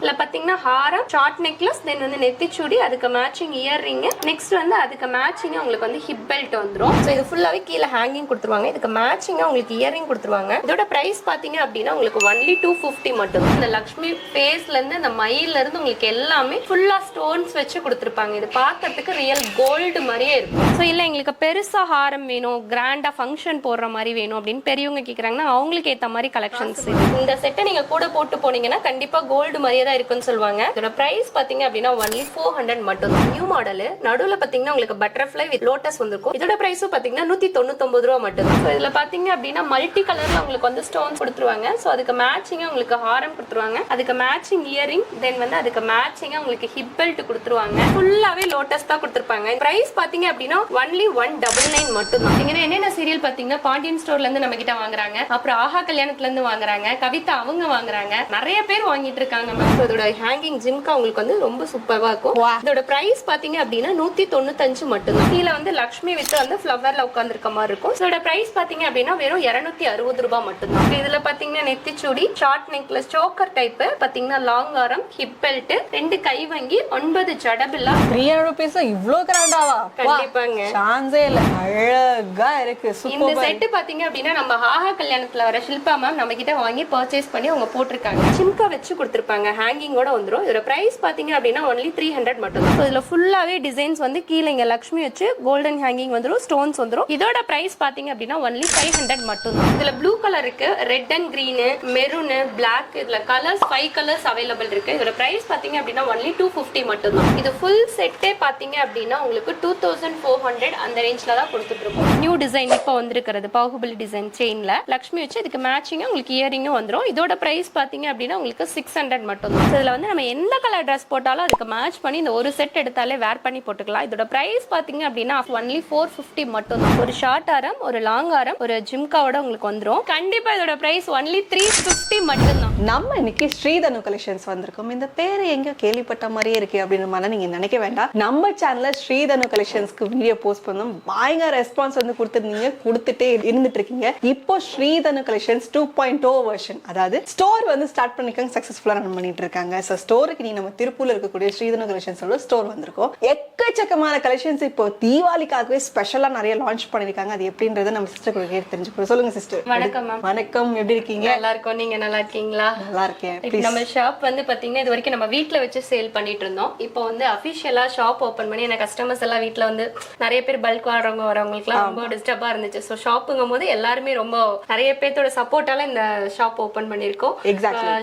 இதுல பாத்தீங்கன்னா ஹாரம், short necklace, தென் வந்து நெத்திச்சூடி, அதுக்கு மேட்சிங் இயர் ரிங், நெக்ஸ்ட் வந்து அதுக்கு மேட்சிங் உங்களுக்கு வந்து ஹிப் பெல்ட் வந்துரும். சோ இது ஃபுல்லாவே கீழ ஹேங்கிங் கொடுத்துருவாங்க. இதுக்கு மேட்சிங்கா உங்களுக்கு இயர் ரிங் கொடுத்துருவாங்க. இதோட பிரைஸ் பாத்தீங்க அப்படின்னா உங்களுக்கு ஒன்லி 250 மட்டும். இந்த லக்ஷ்மி ஃபேஸ்ல இருந்து இந்த மயில இருந்து உங்களுக்கு எல்லாமே ஃபுல்லா ஸ்டோன்ஸ் வச்சு கொடுத்துருப்பாங்க. இது பார்க்கிறதுக்கு ரியல் கோல்டு மாதிரியே இருக்கும். ஸோ இல்லை எங்களுக்கு பெருசா ஹாரம் வேணும், கிராண்டா ஃபங்க்ஷன் போடுற மாதிரி வேணும் அப்படின்னு பெரியவங்க கேட்குறாங்கன்னா அவங்களுக்கு ஏற்ற மாதிரி கலெக்ஷன்ஸ். இந்த செட்டை நீங்க கூட போட்டு போனீங்கன்னா கண்டிப்பா கோல்டு மாதிரியே தான் இருக்குன்னு சொல்லுவாங்க. இதோட பிரைஸ் பாத்தீங்க அப்படின்னா ஒன்லி 400 மட்டும். நியூ மாடல் நடுவுல பாத்தீங்கன்னா உங்களுக்கு பட்டர்ஃபிளை வித் லோட்டஸ் வந்திருக்கும். இதோட பிரைஸும் பாத்தீங்கன்னா 199 ரூபா மட்டும். ஸோ இதுல பாத்தீங்க அப்படின்னா மல்டி கலர்ல உங்களுக்கு வந்து ஸ்டோன்ஸ் கொடுத்துருவாங்க. ஸோ அதுக்கு மேட்சிங்கா உங்களுக்கு ஹாரம் கொடுத்துருவாங்க, அதுக்கு மேட்சிங் இயரிங், தென் வந்து அதுக்கு மேட்சிங்கா உங்களுக்கு ஹிப் பெல்ட் கொடுத்துருவாங்க. ஃபுல்லாவே லோட்டஸ் தான் கொடுத்துருப்பாங்க. பிரைஸ் பாத்தீங்க அப்படின்னா ஒன்லி 199 மட்டும் தான். நீங்க என்னென்ன சீரியல் பாத்தீங்கன்னா பாண்டியன் ஸ்டோர்ல இருந்து நம்ம கிட்ட வாங்குறாங்க, அப்புறம் ஆஹா கல்யாணத்துல இருந்து வாங்குறாங்க, கவிதா அவங்க வாங்குறாங்க, நிறைய பேர் வாங்கிட்டு இருக்காங்க. இதோட ஹேங்கிங் ஜிம்கா உங்களுக்கு வந்து ரொம்ப சூப்பரா இருக்கும். இதோட பிரைஸ் பாத்தீங்க அப்படின்னா 195 மட்டும் தான். கீழ வந்து லக்ஷ்மி வித் வந்து ஃபிளவர்ல உட்கார்ந்து இருக்க மாதிரி இருக்கும். இதோட பிரைஸ் பாத்தீங்க அப்படின்னா வெறும் 260 ரூபாய் மட்டும் தான். இதுல பாத்தீங்கன்னா நெத்திச்சூடி, ஷார்ட் நெக்லஸ், சோக்கர் டைப், பாத்தீங்கன்னா லாங் ஆரம், ஹிப் பெல்ட், 2 கை வங்கி, 9 ஜடபில்லா. 300 rupees இவ்ளோ கிராண்டாவா? கண்டிப்பாங்க, சான்ஸே இல்ல. அழகா இருக்கு. இந்த செட் பாத்தீங்க அப்படின்னா நம்ம ஆஹா கல்யாணத்துல வர ஷில்பா மேம் நம்ம கிட்ட வாங்கி பர்ச்சேஸ் பண்ணி அவங்க போட்டிருக்காங்க. சிம்கா வச்சு கொடுத்திருப்பாங்க, ஹேங்கிங்கோட வந்துரும். இதோட பிரைஸ் பாத்தீங்க அப்படின்னா ஒன்லி 300 மட்டும் தான். இதுல ஃபுல்லாவே டிசைன்ஸ் வந்து கீழ இங்க லக்ஷ்மி வச்சு கோல்டன் ஹேங்கிங் வந்துரும், ஸ்டோன்ஸ் வந்துரும். இதோட பிரைஸ் பாத்தீங்க அப்படின்னா ஒன்லி 500 மட்டும் தான். இதுல ப்ளூ கலர் இருக்கு, red and green, maroon, black, இதுல கலர்ஸ் 5 கலர்ஸ் அவைலபிள் இருக்கு. இதோட பிரைஸ் பாத்தீங்க அப்படின்னா ஒன்லி 250 மட்டும் தான். இது ஃபுல் செட்டே பாத்தீங்க அப்படின்னா உங்களுக்கு 2400 அந்த ரேஞ்ச்ல தான் கொடுத்துட்டு இருக்கோம். நியூ டிசைன் இப்போ வந்திருக்கிறது பாகுபலி டிசைன் செயின்ல லக்ஷ்மி வச்சு இதுக்கு மேட்சிங்கா உங்களுக்கு இயரிங்கும் வந்துரும். இதோட பிரைஸ் பாத்தீங்க அப்படின்னா உங்களுக்கு 600 மட்டும் தான். இதுல வந்து நம்ம எந்த கலர் ட்ரெஸ் போட்டாலும் அதுக்கு மேட்ச் பண்ணி இந்த ஒரு செட் எடுத்தாலே வேர் பண்ணி போட்டுக்கலாம். இதோட பிரைஸ் பாத்தீங்க அப்படின்னா ஒன்லி 450 மட்டும் தான். ஒரு ஷார்ட் ஆரம், ஒரு லாங் ஆரம், ஒரு ஜிம்காவோட உங்களுக்கு வந்துரும். கண்டிப்பா இதோட பிரைஸ் ஒன்லி 350 மட்டும் தான். நம்ம இன்னைக்கு ஸ்ரீதனு கலெக்ஷன்ஸ் வந்திருக்கோம். இந்த பேரு எங்க கேள்விப்பட்ட மாதிரியே இருக்கு அப்படின்னு மாதிரி நீங்க நினைக்க வேண்டாம். நம்ம சேனல்ல ஸ்ரீதனு கலெக்ஷன்ஸ்க்கு வீடியோ போஸ்ட் பண்ணோம், பயங்கர ரெஸ்பான்ஸ் வந்து கொடுத்துருந்தீங்க, கொடுத்துட்டே இருந்துட்டு இருக்கீங்க. இப்போ ஸ்ரீதனு கலெக்ஷன்ஸ் 2.0 வெர்ஷன், அதாவது ஸ்டோர் வந்து ஸ்டார்ட் பண்ணிருக்காங்க, சக்சஸ்ஃபுல்லா ரன் பண்ணிட்டு இருக்காங்க. சோ ஸ்டோருக்கு நீ நம்ம திருப்பூர்ல இருக்கக்கூடிய ஸ்ரீதனு கலெக்ஷன்ஸோட ஸ்டோர் வந்திருக்கோம். எக்கச்சக்கமான கலெக்ஷன்ஸ் இப்போ தீபாவளிக்காகவே ஸ்பெஷலா நிறைய லான்ச் பண்ணிருக்காங்க. அது எப்படின்றத நம்ம சிஸ்டர் கூட கேட்டு தெரிஞ்சுக்கணும். சொல்லுங்க சிஸ்டர். வணக்கம் மேம். வணக்கம், எப்படி இருக்கீங்க? நல்லா இருக்கோம், நீங்க நல்லா இருக்கீங்களா? நல்லா இருக்கேன். நம்ம ஷாப் வந்து பாத்தீங்கன்னா இது வரைக்கும் நம்ம வீட்ல வச்சு சேல் பண்ணிட்டு இருந்தோம். இப்போ வந்து அபிஷியலா ஷாப் ஓபன் பண்ணி எனக்கு கஸ்டமர்ஸ் எல்லாம் வீட்ல வந்து நிறைய பேர் பல்க் வரவங்களுக்கு ரொம்ப டிஸ்டர்பா இருந்துச்சு. சோ ஷாப்புங்கும் போது எல்லாருமே ரொம்ப நிறைய பேர்த்தோட சப்போர்ட்டால இந்த ஷாப் ஓபன் பண்ணிருக்கோம்.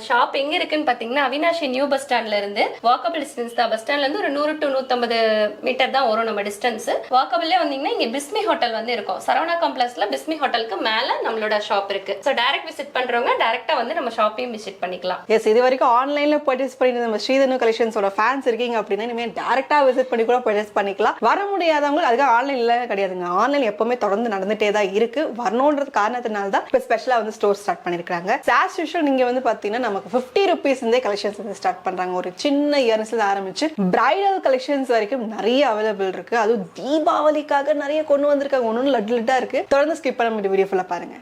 ஷாப் எங்க இருக்குன்னு பாத்தீங்கன்னா அவினாஷி நியூ பஸ் ஸ்டாண்ட்ல இருந்து வாக்கபிள் டிஸ்டன்ஸ் தான். பஸ் ஸ்டாண்ட்ல இருந்து ஒரு 100 to 150 மீட்டர் தான் வரும் நம்ம டிஸ்டன்ஸ். வாக்கபிள்ல வந்தீங்கன்னா இங்க பிஸ்மி ஹோட்டல் வந்து இருக்கும். சரவணா காம்ப்ளெக்ஸ்ல பிஸ்மி ஹோட்டலுக்கு மேல நம்மளோட ஷாப் இருக்கு. சோ டைரக்ட் விசிட் பண்றவங்க டைரக்டா வந்து நம்ம ஷாப்பையும் விசிட் பண்ணிக்கலாம். எஸ், இது வரைக்கும் ஆன்லைன்ல பர்ச்சேஸ் பண்ணி நம்ம ஸ்ரீதனு கலெக்ஷன்ஸோட ஃபேன்ஸ் இருக்கீங்க அப்படின்னா இனிமே டைரக்டா விசிட் பண்ணி கூட பர்ச்சேஸ் பண்ணிக்கலாம். வர முடியாதவங்க அதுக்கு ஆன்லைன்ல கிடையாதுங்க. ஆன்லைன் எப்பவுமே தொடர்ந்து நடந்துட்டே தான் இருக்கு. வரணும்ன்றது காரணத்தினால தான் இப்போ ஸ்பெஷலா வந்து ஸ்டோர் ஸ்டார்ட் பண்ணிருக்காங்க. ஆஸ் யூஷுவல் நீங்க வந்து பாத்தீங்கன்னா நமக்கு 50 rupees இருந்தே கலெக்ஷன்ஸ் வந்து ஸ்டார்ட் பண்றாங்க. ஒரு சின்ன இயர்ஸ்ல ஆரம்பிச்சு பிரைடல் கலெக்ஷன்ஸ் வரைக்கும் நிறைய அவைலபிள் இருக்கு. அதுவும் தீபாவளிக்காக நிறைய கொண்டு வந்திருக்காங்க. ஒன்னு லட்டு லட்டா இருக்கு. தொடர்ந்து ஸ்கிப் பண்ண முடியும், வீடியோ ஃபுல்லா பாருங்க.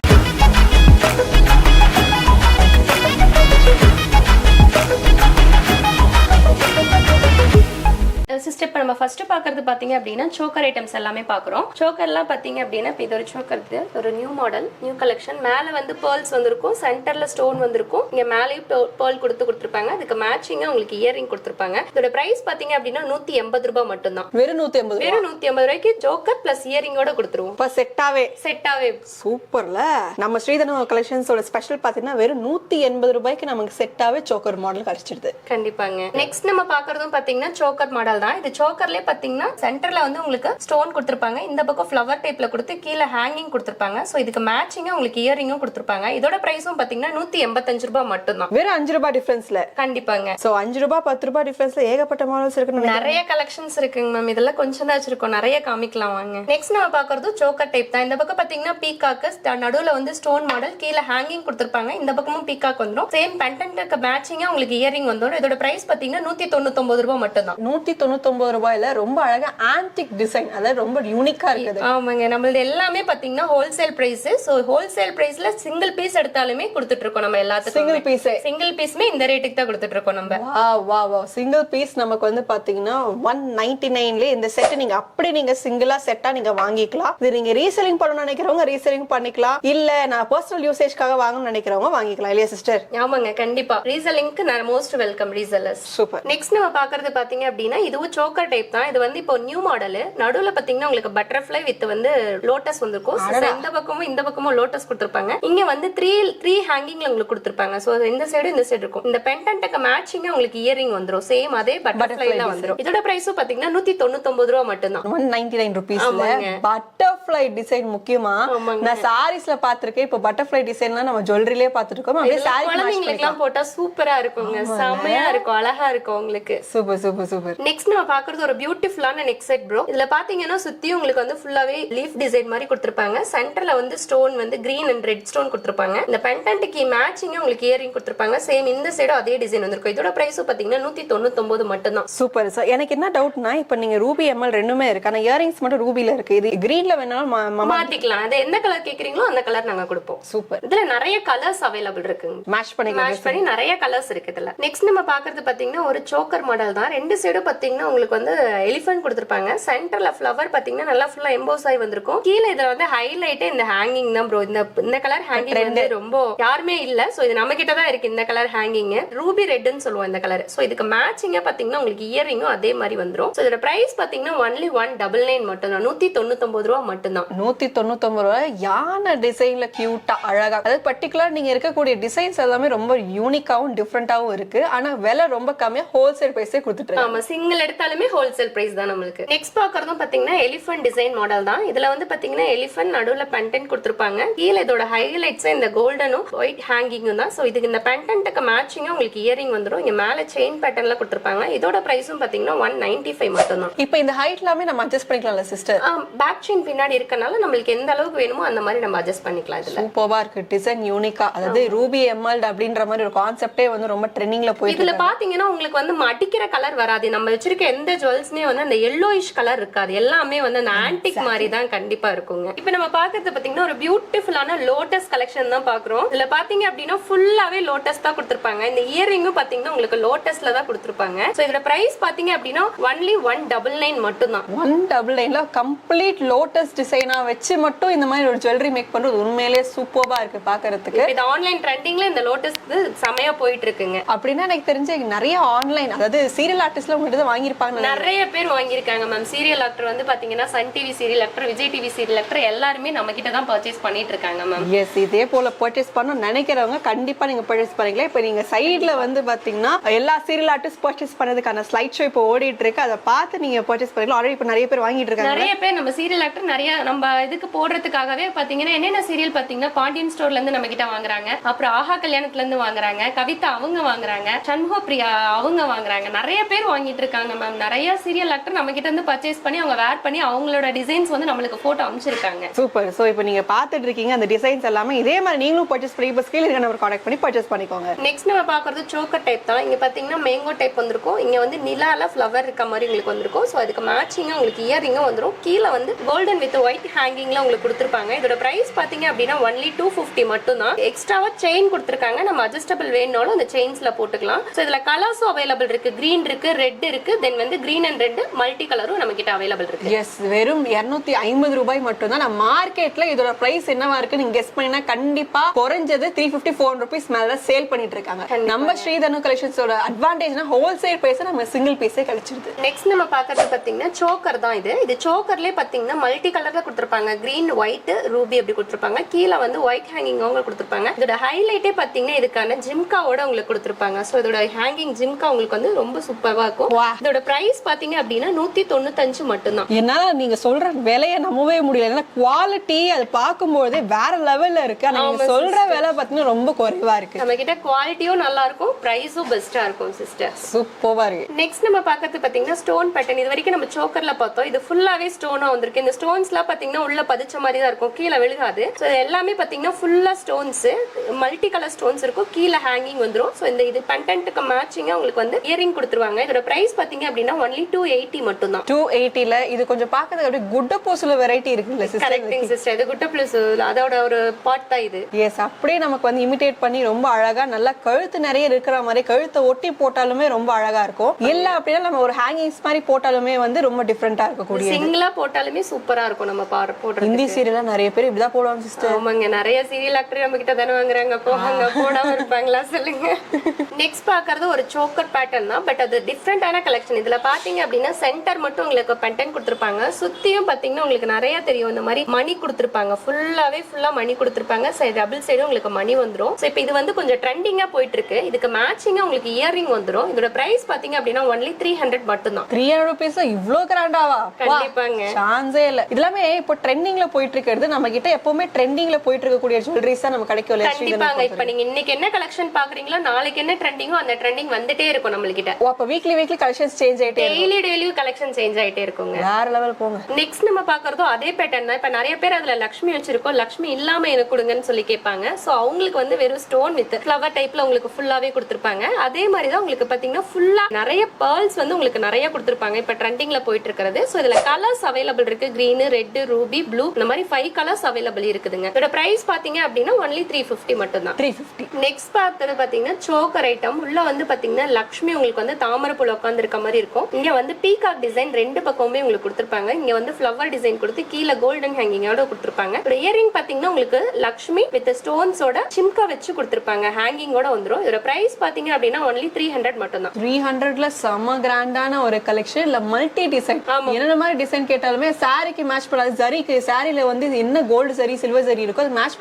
சிஸ்டர் இப்போ நம்ம ஃபர்ஸ்ட் பாக்குறது பாத்தீங்க அப்படின்னா சோக்கர் ஐட்டம்ஸ் எல்லாமே பாக்குறோம். சோக்கர்லாம் பாத்தீங்க அப்படின்னா இப்போ இது ஒரு சோக்கர், ஒரு நியூ மாடல், நியூ கலெக்ஷன். மேல வந்து பேர்ல்ஸ் வந்திருக்கும், சென்டர்ல ஸ்டோன் வந்திருக்கும், இங்க மேலேயும் பேர்ல் கொடுத்துருப்பாங்க. அதுக்கு மேட்சிங்கா உங்களுக்கு இயரிங் கொடுத்துருப்பாங்க. இதோட பிரைஸ் பாத்தீங்க அப்படின்னா 180 ரூபாய் மட்டும் தான். வெறும் 180 ரூபாய்க்கு சோக்கர் பிளஸ் இயரிங்கோட கொடுத்துருவோம். இப்போ செட்டாவே சூப்பர்ல. நம்ம ஸ்ரீதனு கலெக்ஷன்ஸோட ஸ்பெஷல் பாத்தீங்கன்னா வெறும் 180 ரூபாய்க்கு நமக்கு செட்டாவே சோக்கர் மாடல் கிடைச்சிடுது. கண்டிப்பாங்க. நெக்ஸ்ட் நம்ம பாக்குறதும் பாத்தீங்கன்னா சோக்கர் மாடல் தான். இது சோக்கர்லயே பாத்தீங்கன்னா சென்டர்ல வந்து உங்களுக்கு ஸ்டோன் கொடுத்திருப்பாங்க, இந்த பக்கம் ஃப்ளவர் டைப்ல கொடுத்து கீழே ஹேங்கிங் கொடுத்திருப்பாங்க. சோ இதுக்கு மேட்சிங்கா உங்களுக்கு இயரிங்கும் கொடுத்திருப்பாங்க. இதோட பிரைஸும் பாத்தீங்கன்னா 185 ரூபாய் மட்டும் தான். வெறும் 5 ரூபாய் டிஃபரன்ஸ்ல. கண்டிப்பாங்க. சோ 5 ரூபாய் 10 ரூபாய் டிஃபரன்ஸ்ல ஏகப்பட்ட மாடல்ஸ் இருக்கு, நிறைய கலெக்ஷன்ஸ் இருக்குங்க மேம். இதெல்லாம் கொஞ்சம் தான் வச்சிருக்கோம், நிறைய காமிக்கலாம் வாங்க. நெக்ஸ்ட் நம்ம பாக்குறது சோக்கர் டைப் தான். இந்த பக்கம் பாத்தீங்கன்னா பீகாக், நடுவுல வந்து ஸ்டோன் மாடல், கீழே ஹேங்கிங் கொடுத்திருப்பாங்க, இந்த பக்கமும் பீகாக் வந்துரும். சேம் பெண்டன்ட்க்கு மேட்சிங்கா உங்களுக்கு இயரிங் வந்துரும். இதோட பிரைஸ் பாத்தீங்கன்னா 199 ரூபாய் மட்டும் தான். 199 ரூபாய் ரூபாயில ரொம்ப அழகா ஆன்டிக் டிசைன், அதாவது ரொம்ப யூனிக்கா இருக்குது. ஆமாங்க, நம்மளது எல்லாமே பாத்தீங்கன்னா ஹோல்சேல் பிரைஸ். சோ ஹோல்சேல் பிரைஸ்ல சிங்கிள் பீஸ் எடுத்தாலுமே கொடுத்துட்டு இருக்கோம் நம்ம எல்லாத்துக்கும். சிங்கிள் பீஸ்மே இந்த ரேட்டுக்கு தான் கொடுத்துட்டு இருக்கோம் நம்ம. வா வா சிங்கிள் பீஸ் நமக்கு வந்து பாத்தீங்கன்னா 199ல இந்த செட் நீங்க அப்படி நீங்க சிங்கிளா செட்டா நீங்க வாங்கிக்கலாம். இது நீங்க ரீசெல்லிங் பண்ணணும்னு நினைக்கிறவங்க ரீசெல்லிங் பண்ணிக்கலாம், இல்ல நான் பர்சனல் யூசேஜ்க்காக வாங்கணும்னு நினைக்கிறவங்க வாங்கிக்கலாம் இல்லையா சிஸ்டர்? ஆமாங்க, கண்டிப்பா ரீசெல்லிங்க்கு நான் most welcome resellers. Super. Next நம்ம பாக்குறது பாத்தீங்க அப்படின்னா இதுவும் சோக்கர் டைப் தான். இது வந்து இப்போ நியூ மாடல். நடுவுல பாத்தீங்கன்னா உங்களுக்கு பட்டர்ஃப்ளை வித் வந்து லோட்டஸ் வந்திருக்கும். இந்த பக்கமும் இந்த பக்கமும் லோட்டஸ் கொடுத்திருப்பாங்க. இங்க வந்து த்ரீ ஹேங்கிங்ல உங்களுக்கு கொடுத்திருப்பாங்க. சோ இந்த சைடு இந்த சைடு இருக்கும். இந்த பெண்டன்ட்க்கு மேட்சிங்கா உங்களுக்கு இயரிங் வந்துரும். சேம் அதே பட்டர்ஃப்ளைல வந்துரும். இதோட பிரைஸும் பாத்தீங்கன்னா 199 ரூபாய் மட்டும் தான். 199 ரூபீஸ்ல பட்டர்ஃப்ளை டிசைன். முக்கியமா நான் சாரீஸ்ல பாத்துர்க்கேன். இப்போ பட்டர்ஃப்ளை டிசைன்லாம் நம்ம ஜுவல்லரியிலே பாத்துருக்கோம். அப்படியே சாரி குழந்தைங்களுக்குலாம் போட்டா சூப்பரா இருக்குங்க, செமையா இருக்கும், அழகா இருக்கும் உங்களுக்கு. Super super super. நெக்ஸ்ட் நம்ம பாக்குறது ஒரு பியூட்டிஃபுல்லான நெக் செட் ப்ரோ. இதுல பாத்தீங்கன்னா சுத்தி உங்களுக்கு வந்து ஃபுல்லாவே லீஃப் டிசைன் மாதிரி கொடுத்திருப்பாங்க. சென்டர்ல வந்து ஸ்டோன் வந்து கிரீன் அண்ட் ரெட் ஸ்டோன் கொடுத்திருப்பாங்க. இந்த பெண்டன்ட்க்கு மேட்சிங்கா உங்களுக்கு இயரிங் கொடுத்திருப்பாங்க. சேம் இந்த சைடும் அதே டிசைன் வந்திருக்கும். இதோட பிரைஸும் பாத்தீங்கன்னா 199 மட்டும் தான். சூப்பர். சார் எனக்கு என்ன டவுட்னா, இப்போ நீங்க ரூபி எம்எல் ரெண்டுமே இருக்கு, ஆனா இயரிங்ஸ் மட்டும் ரூபில இருக்கு. இது கிரீன்ல வேணாலும் மாத்திக்கலாம். அது என்ன கலர் கேக்குறீங்களோ அந்த கலர் நாங்க கொடுப்போம். சூப்பர். இதுல நிறைய கலர்ஸ் அவைலபிள் இருக்குங்க. மேட்ச் பண்ணி நிறைய கலர்ஸ் இருக்கு இதுல. நெக்ஸ்ட் நம்ம பாக்குறது பாத்தீங்கன்னா ஒரு சோக்கர் மாடல் தான். ரெண்டு சைடும் பாத்தீங்கன்னா உங்களுக்கு வந்து எலிஃபென்ட் கொடுத்திருப்பாங்க. சென்டர்ல ஃப்ளவர் பாத்தீங்கன்னா நல்லா ஃபுல்லா எம்போஸ் ஆகி வந்திருக்கும். கீழே இதுல வந்து ஹைலைட் இந்த ஹேங்கிங் தான் ப்ரோ. இந்த கலர் ஹேங்கிங் வந்து ரொம்ப யாருமே இல்ல. சோ இது நம்ம கிட்ட தான் இருக்கு இந்த கலர் ஹேங்கிங். ரூபி ரெட்னு சொல்லுவோம் இந்த கலர். சோ இதுக்கு மேட்சிங்கா பாத்தீங்கன்னா உங்களுக்கு இயரிங்கும் அதே மாதிரி வந்துரும். சோ இதோட பிரைஸ் பாத்தீங்கன்னா ஒன்லி 199 மட்டும் தான். 199 ரூபாய் மட்டும் தான். 199 ரூபாய். யானை டிசைன்ல கியூட்டா அழகா, அதாவது பர்టిక్యులர் நீங்க இருக்கக்கூடிய டிசைன்ஸ் எல்லாமே ரொம்ப யூனிக்காவும் டிஃபரெண்டாவும் இருக்கு. ஆனா விலை ரொம்ப கம்மியா ஹோல்சேல் பிரைஸே கொடுத்துட்டு இருக்காங்க. ஆமா, சிங்கிள் எடுத்தாலுமே ஹோல்சேல் பிரைஸ் தான் நமக்கு. நெக்ஸ்ட் பாக்குறதும் பாத்தீங்கன்னா எலிஃபென்ட் டிசைன் மாடல் தான். இதுல வந்து பாத்தீங்கன்னா எலிஃபென்ட் நடுவுல பெண்டன்ட் கொடுத்திருப்பாங்க. கீழ இதோட ஹைலைட்ஸ் இந்த கோல்டனும் ஒயிட் ஹேங்கிங்கும் தான். சோ இதுக்கு இந்த பெண்டன்ட்க்கு மேட்சிங்கா உங்களுக்கு இயரிங் வந்துரும். இங்க மேல செயின் பேட்டர்ன்ல கொடுத்திருப்பாங்க. இதோட பிரைஸும் பாத்தீங்கன்னா 195 மட்டும் தான். இப்போ இந்த ஹைட் எல்லாமே நம்ம அட்ஜஸ்ட் பண்ணிக்கலாம்ல சிஸ்டர்? பேக் செயின் பின்னாடி இருக்கனால நம்மளுக்கு எந்த அளவுக்கு வேணுமோ அந்த மாதிரி நம்ம அட்ஜஸ்ட் பண்ணிக்கலாம். இதுல சூப்பரா இருக்கு டிசைன், யூனிக்கா. அதாவது ரூபி எம்எல்ட் அப்படின்ற மாதிரி ஒரு கான்செப்டே வந்து ரொம்ப ட்ரெண்டிங்ல போயிட்டு இதுல பாத்தீங்கன்னா உங்களுக்கு வந்து மடிக்கிற கலர் வராது. நம்ம வச்சிருக்க எந்த ஜுவல்ஸ்மே வந்து அந்த yellowish கலர் இருக்காது. எல்லாமே வந்து அந்த ஆன்டிக் மாதிரி தான் கண்டிப்பா இருக்குங்க. இப்போ நம்ம பாக்குறது பாத்தீங்கன்னா ஒரு பியூட்டிஃபுல்லான லோட்டஸ் கலெக்ஷன் தான் பாக்குறோம். இதுல பாத்தீங்க அப்படின்னா ஃபுல்லாவே லோட்டஸ் தான் கொடுத்திருப்பாங்க. இந்த இயரிங்கும் பாத்தீங்கன்னா உங்களுக்கு லோட்டஸ்ல தான் கொடுத்திருப்பாங்க. சோ இதோட பிரைஸ் பாத்தீங்க அப்படின்னா ஒன்லி 199 மட்டும் தான். 199ல கம்ப்ளீட் லோட்டஸ் டிசைனா வச்சு மட்டும் இந்த மாதிரி ஒரு ஜுவல்லரி மேக் பண்றது உண்மையிலேயே சூப்பரா இருக்கு பாக்குறதுக்கு. இது ஆன்லைன் ட்ரெண்டிங்ல இந்த லோட்டஸ் செமையா போயிட்டு இருக்குங்க. அப்படின்னா எனக்கு தெரிஞ்சு நிறைய ஆன்லைன், அதாவது சீரியல் ஆர்டிஸ்ட்ல உங்ககிட்ட வாங்கியிருப்பாங்க. நிறைய பேர் வாங்கியிருக்காங்க மேம். சீரியல் ஆக்டர் வந்து பாத்தீங்கன்னா Sun TV serial actor, Vijay TV serial actor எல்லாருமே நம்ம கிட்ட தான் பர்ச்சேஸ் பண்ணிட்டு இருக்காங்க மேம். எஸ், இதே போல பர்ச்சேஸ் பண்ண நினைக்கிறவங்க கண்டிப்பா நீங்க பர்ச்சேஸ் பண்ணிக்கலாம். இப்போ நீங்க சைடுல வந்து பாத்தீங்கன்னா எல்லா சீரியல் ஆர்டிஸ்ட் பர்ச்சேஸ் பண்ணதுக்கான ஸ்லைட் ஷோ இப்போ ஓடிட்டு இருக்கு. அதை பார்த்து நீங்க பர்ச்சேஸ் பண்ணிக்கலாம். ஆல்ரெடி இப்போ நிறைய பேர் வாங்கிட்டு இருக்காங்க. நிறைய பேர் நம்ம சீரியல் ஆக்டர் நிறைய நம்ம இதுக்கு போடுறதுக்காகவே பாத்தீங்கன்னா என்னென்ன சீரியல் பாத்தீங்கன்னா பாண்டியன் ஸ்டோர்ல இருந்து நம்ம கிட்ட வாங்குறாங்க. அப்புறம் ஆஹா கல்யாணத்துல இருந்து வாங்குறாங்க. கவிதா அவங்க வாங்குறாங்க. சண்முக பிரியா அவங்க வாங்குறாங்க. நிறைய பேர் வாங்கிட்டு இருக்காங்க மேம். நிறைய சீரியல் ஆக்டர் நம்ம கிட்ட இருந்து பர்ச்சேஸ் பண்ணி அவங்க வேர் பண்ணி அவங்களோட டிசைன்ஸ் வந்து நம்மளுக்கு போட்டோ அனுப்பிச்சிருக்காங்க. சூப்பர். சோ இப்போ நீங்க பாத்துட்டு இருக்கீங்க அந்த டிசைன்ஸ் எல்லாமே. இதே மாதிரி நீங்களும் பர்ச்சேஸ் பண்ணி இப்போ ஸ்கிரீன்ல இருக்க நம்பர் கான்டாக்ட் பண்ணி பர்ச்சேஸ் பண்ணிக்கோங்க. நெக்ஸ்ட் நம்ம பாக்குறது சோக்கர் டைப் தான். இங்க பாத்தீங்கன்னா மேங்கோ டைப் வந்திருக்கும். இங்க வந்து நிலால ஃப்ளவர் இருக்க மாதிரி உங்களுக்கு வந்திருக்கும். சோ அதுக்கு மேட்சிங்கா உங்களுக்கு இயரிங்கும் வந்துரும். கீழே வந்து கோல்டன் வித் ஒயிட் ஹேங்கிங்ல உங்களுக்கு கொடுத்திருப்பாங்க. இதோட பிரைஸ் பாத்தீங்க அப்படின்னா ஒன்லி 250 மட்டும் தான். எக்ஸ்ட்ராவா செயின் கொடுத்திருக்காங்க. நம்ம அட்ஜஸ்டபிள் வேணும்னாலும் அந்த செயின்ஸ்ல போட்டுக்கலாம். சோ இதுல கலர்ஸும் அவைலபிள் இருக்கு. கிரீன் இருக்கு, ரெட் இருக்கு, தென் வந்து கிரீன் அண்ட் ரெட் மல்டி கலரும் நம்ம கிட்ட அவைலபிள் இருக்கு. எஸ், வெறும் 250 ரூபாய் மட்டும் தான். நம்ம மார்க்கெட்ல இதோட பிரைஸ் என்னவா இருக்கு நீங்க கெஸ் பண்ணினா கண்டிப்பா குறைஞ்சது 350-400 ரூபீஸ் மேல சேல் பண்ணிட்டு இருக்காங்க. நம்ம ஸ்ரீதனு கலெக்ஷன்ஸோட அட்வான்டேஜ்னா ஹோல்சேல் பிரைஸ் நம்ம சிங்கிள் பீஸே கிடைச்சிருது. நெக்ஸ்ட் நம்ம பாக்குறது பாத்தீங்கன்னா சோக்கர் தான். இது சோக்கர்லயே பாத்தீங்கன்னா மல்டி கலர்ல கொடுத்திருப்பாங்க. கிரீன், ஒயிட், ரூபி அப்படி கொடுத்திருப்பாங்க. கீழே வந்து ஒயிட் ஹேங்கிங் உங்களுக்கு கொடுத்திருப்பாங்க. இதோட ஹைலைட்டே பாத்தீங்கன்னா இதுக்கான ஜிம்காவோட உங்களுக்கு கொடுத்திருப்பாங்க. சோ இதோட ஹேங்கிங் ஜிம்கா உங்களுக்கு வந்து ரொம்ப சூப்பரா இருக்கும். இதோட பிரைஸ் பாத்தீங்க அப்படின்னா 195 மட்டும் தான். என்னால நீங்க சொல்ற விலையை நம்பவே முடியல. ஏன்னா குவாலிட்டி அது பார்க்கும்போது வேற லெவல்ல இருக்கு. ஆனா நீங்க சொல்ற விலை பாத்தீங்கன்னா ரொம்ப குறைவா இருக்கு. நம்ம கிட்ட குவாலிட்டியும் நல்லா இருக்கும், பிரைஸும் பெஸ்டா இருக்கும் சிஸ்டர். சூப்பரா இருக்கு. நெக்ஸ்ட் நம்ம பாக்கிறது பாத்தீங்கன்னா ஸ்டோன் பேட்டர்ன். இது வரைக்கும் நம்ம சோக்கர்ல பார்த்தோம். இது ஃபுல்லாவே ஸ்டோனா வந்திருக்கு. இந்த ஸ்டோன்ஸ்லாம் பாத்தீங்கன்னா உள்ள பதிச்ச மாதிரி தான் இருக்கும், கீழே விழுகாது. சோ இது எல்லாமே பாத்தீங்கன்னா ஃபுல்லா ஸ்டோன்ஸ், மல்டி கலர் ஸ்டோன்ஸ் இருக்கும். கீழே ஹேங்கிங் வந்துரும். சோ இந்த இது பெண்டன்ட்க்கு மேட்சிங்கா உங்களுக்கு வந்து இயரிங் கொடுத்துருவாங்க. இதோட பிரைஸ் பாத்தீங்க அப்படின்னா ஒன்லி 280 மட்டும் தான். 280ல இது கொஞ்சம் பார்க்கிறதுக்கு அப்படியே குட்ட போஸ்ல வெரைட்டி இருக்குல்ல சிஸ்டர். கரெக்டிங் சிஸ்டர், இது குட்ட ப்ளஸ் அதோட ஒரு பார்ட் தான் இது. எஸ், அப்படியே நமக்கு வந்து இமிடேட் பண்ணி ரொம்ப அழகா நல்லா கழுத்து நிறைய இருக்கிற மாதிரி கழுத்தை ஒட்டி போட்டாலுமே ரொம்ப அழகா இருக்கும். இல்ல அப்படின்னா நம்ம ஒரு ஹேங்கிங்ஸ் மாதிரி போட்டாலுமே வந்து ரொம்ப டிஃபரெண்டா இருக்கக்கூடிய. சிங்கிளா போட்டாலுமே சூப்பரா இருக்கும். நம்ம போடுறது ஹிந்தி சீரியல்ல நிறைய பேர் இப்படிதான் போடுவாங்க சிஸ்டர். ஆமாங்க, நிறைய சீரியல் ஆக்டர் நம்ம கிட்ட தானே வாங்குறாங்க. போவாங்க, போடாம இருப்பாங்களா சொல்லுங்க. நெக்ஸ்ட் பாக்குறது ஒரு சோக்கர் பேட்டர்ன் தான், பட் அது டிஃப்ரெண்டான கலெக்ஷன். இதுல பாத்தீங்க அப்படின்னா சென்டர் மட்டும் உங்களுக்கு பெண்டன் கொடுத்திருப்பாங்க. சுத்தியும் பாத்தீங்கன்னா உங்களுக்கு நிறைய தெரியும் இந்த மாதிரி மணி கொடுத்திருப்பாங்க. ஃபுல்லா மணி கொடுத்திருப்பாங்க. டபுள் சைடும் உங்களுக்கு மணி வந்துரும். சோ இப்போ இது வந்து கொஞ்சம் ட்ரெண்டிங்கா போயிட்டு இருக்கு. இதுக்கு மேட்சிங்கா உங்களுக்கு இயரிங் வந்துரும். இதோட பிரைஸ் பாத்தீங்க அப்படின்னா ஒன்லி 300 மட்டும் தான். 300 rupees இவ்ளோ கிராண்டாவா? கண்டிப்பாங்க, சான்ஸே இல்ல. இதெல்லாமே இப்போ ட்ரெண்டிங்ல போயிட்டு இருக்கிறது. நம்ம கிட்ட எப்பவுமே ட்ரெண்டிங்ல போயிட்டு இருக்கக்கூடிய ஜுவல்லரிஸ் தான் நம்ம கிடைக்கல. கண்டிப்பாங்க. இப்போ நீங்க இன்னைக்கு என்ன கலெக்ஷன் பாக்குறீங்களோ நாளைக்கு என்ன ட்ரெண்டிங்கோ அந்த ட்ரெண்டிங் வந்துட்டே இருக்கும் நம்ம கிட்ட. அப்ப வீக்லி கலெக்ஷன்ஸ் சேஞ்ச் ஆயிட்டே இருக்கும். டெய்லி கலெக்ஷன் சேஞ்ச் ஆயிட்டே இருக்குங்க. வேற லெவல் போங்க. நெக்ஸ்ட் நம்ம பாக்குறதும் அதே பேட்டர்ன் தான். இப்ப நிறைய பேர் அதுல லட்சுமி வச்சிருக்கோம், லட்சுமி இல்லாம எனக்கு கொடுங்கன்னு சொல்லி கேட்பாங்க. சோ அவங்களுக்கு வந்து வெறும் ஸ்டோன் வித் ஃப்ளவர் டைப்ல உங்களுக்கு ஃபுல்லாவே கொடுத்திருப்பாங்க. அதே மாதிரி தான் உங்களுக்கு பாத்தீங்கன்னா ஃபுல்லா நிறைய pearls வந்து உங்களுக்கு நிறைய கொடுத்திருப்பாங்க. இப்ப ட்ரெண்டிங்ல போயிட்டு இருக்கிறது. சோ இதுல கலர்ஸ் அவைலபிள் இருக்கு. கிரீன், ரெட், ரூபி, ப்ளூ, இந்த மாதிரி 5 கலர்ஸ் அவைலபிள் இருக்குதுங்க. இதோட பிரைஸ் பாத்தீங்க அப்படின்னா ஒன்லி 350 மட்டும் தான். 350. நெக்ஸ்ட் பார்த்தது பாத்தீங்கன்னா சோக்கர் ஐட்டம். உள்ள வந்து பாத்தீங்கன்னா லட்சுமி உங்களுக்கு வந்து தாமரைப்பூல உட்கார்ந்து இருக்க மாதிரி இருக்கும். இங்க வந்து பீகாக் டிசைன் ரெண்டு பக்கமுமே உங்களுக்கு கொடுத்திருப்பாங்க. இங்க வந்து ஃப்ளவர் டிசைன் கொடுத்து கீழே கோல்டன் ஹேங்கிங்கோட கொடுத்திருப்பாங்க. இயரிங் பாத்தீங்கன்னா உங்களுக்கு லட்சுமி வித் ஸ்டோன்ஸோட சிம்கா வச்சு கொடுத்திருப்பாங்க. ஹேங்கிங்கோட வந்துரும். இதோட பிரைஸ் பாத்தீங்க அப்படின்னா ஒன்லி 300 மட்டும் தான். 300ல செம கிராண்டான ஒரு கலெக்ஷன். இல்ல மல்டி டிசைன், என்ன மாதிரி டிசைன் கேட்டாலுமே சாரிக்கு மேட்ச் பண்ணாது. ஜரிக்கு சாரில வந்து என்ன கோல்டு சரி சில்வர் சரி இருக்கோ அது மேட்ச்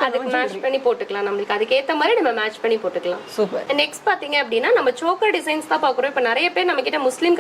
பண்ணி போட்டுக்கலாம். நம்மளுக்கு அதுக்கு ஏத்த மாதிரி நம்ம மேட்ச் பண்ணி போட்டுக்கலாம். சூப்பர். நெக்ஸ்ட் பாத்தீங்க அப்படின்னா நம்ம சோக்கர் டிசைன்ஸ் தான் பாக்குறோம். இப்ப நிறைய பேர் நம்ம கிட்ட முஸ்லீம்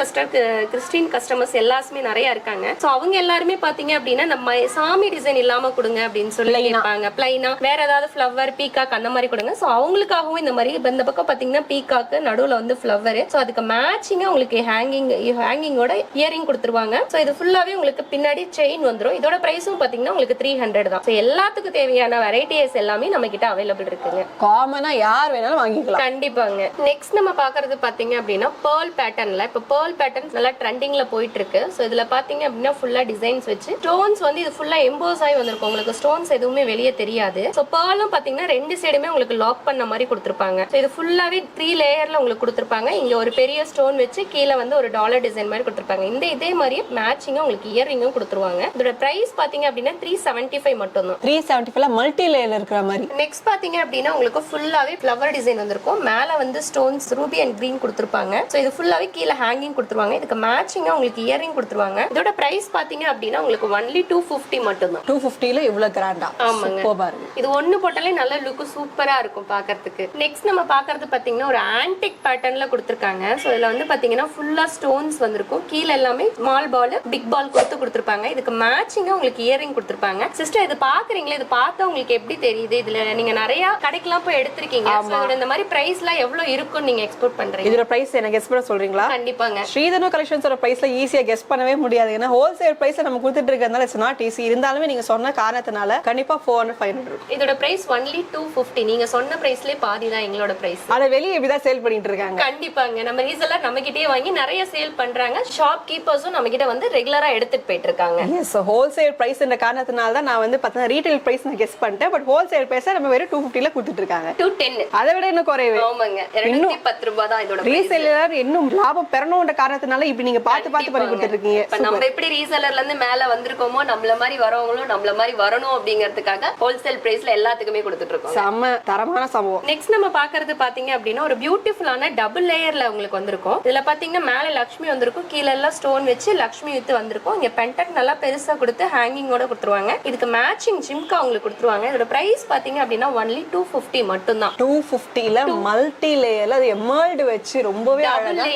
கிறிஸ்டின் கஸ்டமர்ஸ் எல்லாருமே நிறைய இருக்காங்க. சோ அவங்க எல்லாருமே பாத்தீங்க அப்படின்னா நம்ம சாமி டிசைன் இல்லாம கொடுங்க அப்படின்னு சொல்லி கேட்பாங்க. பிளைனா வேற ஏதாவது ஃப்ளவர், பீகாக் அந்த மாதிரி கொடுங்க. சோ அவங்களுக்காகவும் இந்த மாதிரி இந்த பக்கம் பாத்தீங்கன்னா பீகாக், நடுவுல வந்து ஃப்ளவர். சோ அதுக்கு மேட்சிங்கா உங்களுக்கு ஹேங்கிங்கோட இயரிங் கொடுத்துருவாங்க. சோ இது ஃபுல்லாவே உங்களுக்கு பின்னாடி செயின் வந்துரும். இதோட பிரைஸும் பாத்தீங்கன்னா உங்களுக்கு 300 தான். சோ எல்லாத்துக்கும் தேவையான வெரைட்டிஸ் எல்லாமே நம்ம கிட்ட அவைலபிள் இருக்குங்க. காமனா யார் வேணாலும் வாங்கிக்கலாம். கண்டிப்பாங்க. நெக்ஸ்ட் நம்ம பாக்குறது பாத்தீங்க அப்படின்னா pearl பேட்டர்ன்ல. இப்ப pearl பேட்டர்ன் நல்லா ட்ரெண்டிங்ல போயிட்டு இருக்கு. சோ இதுல பாத்தீங்க அப்படின்னா ஃபுல்லா டிசைன்ஸ் வச்சு ஸ்டோன்ஸ் வந்து இது ஃபுல்லா எம்போஸ் ஆகி வந்திருக்கும். உங்களுக்கு ஸ்டோன்ஸ் எதுவுமே வெளியே தெரியாது. சோ pearlம் பாத்தீங்கன்னா ரெண்டு சைடுமே உங்களுக்கு லாக் பண்ண மாதிரி கொடுத்திருப்பாங்க. சோ இது ஃபுல்லாவே 3 லேயர்ல உங்களுக்கு கொடுத்திருப்பாங்க. இங்க ஒரு பெரிய ஸ்டோன் வச்சு கீழே வந்து ஒரு டாலர் டிசைன் மாதிரி கொடுத்திருப்பாங்க. இதே மாதிரி மேட்சிங்கா உங்களுக்கு இயரிங்கும் கொடுத்துருவாங்க. இதோட பிரைஸ் பாத்தீங்க அப்படின்னா 375 மட்டும் தான். 375ல மல்டி லேயர்ல இருக்கிற மாதிரி. நெக்ஸ்ட் பாத்தீங்க அப்படின்னா உங்களுக்கு ஃபுல்லாவே ஃப்ளவர் டிசைன் வந்திருக்கும். மேல வந்து ஸ்டோன்ஸ் ரூபி அண்ட் கிரீன் கொடுத்திருப்பாங்க. சோ இது ஃபுல்லாவே கீழே ஹேங்கிங் கொடுத்துருவாங்க. இதுக்கு மேட்சிங்கா உங்களுக்கு இயரிங் கொடுத்துருவாங்க. இதோட பிரைஸ் பாத்தீங்க அப்படின்னா உங்களுக்கு ஒன்லி 250 மட்டும் தான். 250ல இவ்வளவு கிராண்டா? ஆமாங்க. இது ஒண்ணு போட்டாலே நல்ல லுக் சூப்பரா இருக்கும் பாக்கிறதுக்கு. நெக்ஸ்ட் நம்ம பாக்குறது பாத்தீங்கன்னா ஒரு ஆன்டிக் பேட்டர்ன்ல கொடுத்திருக்காங்க. சோ இதுல வந்து பாத்தீங்கன்னா ஃபுல்லா ஸ்டோன்ஸ் வந்திருக்கும். கீழ எல்லாமே ஸ்மால் பால், பிக் பால் கொடுத்திருப்பாங்க. இதுக்கு மேட்சிங்கா உங்களுக்கு இயரிங் கொடுத்திருப்பாங்க. சிஸ்டர் இது பாக்குறீங்களா? இது பார்த்தா உங்களுக்கு எப்படி தெரியுது? இதுல நீங்க நிறைய கடைக்கெல்லாம் போய் எடுத்திருக்கீங்க. இந்த மாதிரி பிரைஸ்லாம் எவ்வளவு இருக்கும்னு நீங்க எக்ஸ்போர்ட் பண்றீங்க? இதோட பிரைஸ் எனக்கு கெஸ் பண்ண சொல்றீங்களா? கண்டிப்பாங்க. ஸ்ரீதனு கலெக்ஷன்ஸோட பிரைஸ்ல ஈஸியா கெஸ் பண்ணவே முடியாது. ஏன்னா ஹோல்சேல் பிரைஸ் நம்ம கொடுத்துட்டு இருக்கறதால இட்ஸ் நாட் ஈஸி. இருந்தாலுமே நீங்க சொன்ன காரணத்தினால கண்டிப்பா 400 500. இதோட பிரைஸ் ஒன்லி 250. நீங்க சொன்ன பிரைஸ்லயே பாதி தான் எங்களோட பிரைஸ். அத வெளிய எப்படி தான் சேல் பண்ணிட்டு இருக்காங்க? கண்டிப்பாங்க. நம்ம ரீசெல்லர் நம்ம கிட்டயே வாங்கி நிறைய சேல் பண்றாங்க. ஷாப் கீப்பர்ஸும் நம்ம கிட்ட வந்து ரெகுலரா எடுத்துட்டு போயிட்டு இருக்காங்க. எஸ், ஹோல்சேல் பிரைஸ் இந்த காரணத்தினால தான் நான் வந்து பார்த்தா ரீட்டைல் பிரைஸ் நான் கெஸ் பண்ணிட்டேன். பட் ஹோல்சேல் பிரைஸ் நம்ம வெறும் 250ல கொடுத்துட்டு இருக்காங்க. 210. அதை விட இன்னும் குறைவே. ஆமாங்க, 210 ரூபாய் தான் இதோட பிரைஸ். ரீசெல்லர் இன்னும் லாபம் பெறணும்ன்ற காரணத்தினால இப்படி நீங்க பார்த்து பண்ணி கொடுத்துட்டு இருக்கீங்க. இப்ப நம்ம எப்படி ரீசெல்லர்ல இருந்து மேல வந்திருக்கோமோ நம்மள மாதிரி வரவங்களும் நம்மள மாதிரி வரணும் அப்படிங்கிறதுக்காக ஹோல்சேல் பிரைஸ்ல எல்லாத்துக்குமே கொடுத்துட்டு இருக்கோம். செம தரமான சம்பவம். நெக்ஸ்ட் நம்ம பாக்குறது பாத்தீங்க அப்படின்னா ஒரு பியூட்டிஃபுல்லான டபுள் லேயர்ல உங்களுக்கு வந்திருக்கும். இதுல பாத்தீங்கன்னா மேல லட்சுமி வந்திருக்கும், கீழ எல்லாம் ஸ்டோன் வச்சு லட்சுமி வித்து வந்திருக்கும். இங்க பென்டன்ட் நல்லா பெருசா கொடுத்து ஹேங்கிங்கோட கொடுத்துருவாங்க. இதுக்கு மேட்சிங் ஜிம்கா உங்களுக்கு கொடுத்துருவாங்க. இதோட பிரைஸ் பாத்தீங்க அப்படின்னா ஒன்லி 250 மட்டும் தான். 250ல மல்டி லேயர்ல அது எமர்ல்ட் வச்சு ரொம்பவே அழகா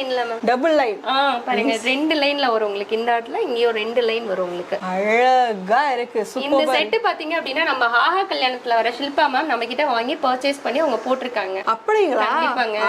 டபுள் லைன் பாருங்க, 2 லைன்ல வரும் உங்களுக்கு. இந்த இடத்துல இங்கேயும் 2 லைன் வரும் உங்களுக்கு. அழகா இருக்கு. இந்த செட் பாத்தீங்க அப்படின்னா நம்ம ஹாஹா கல்யாணத்துல வர ஷில்பா மேம் நம்ம கிட்ட வாங்கி பர்ச்சேஸ் பண்ணி அவங்க போட்டிருக்காங்க. அப்படிங்களா?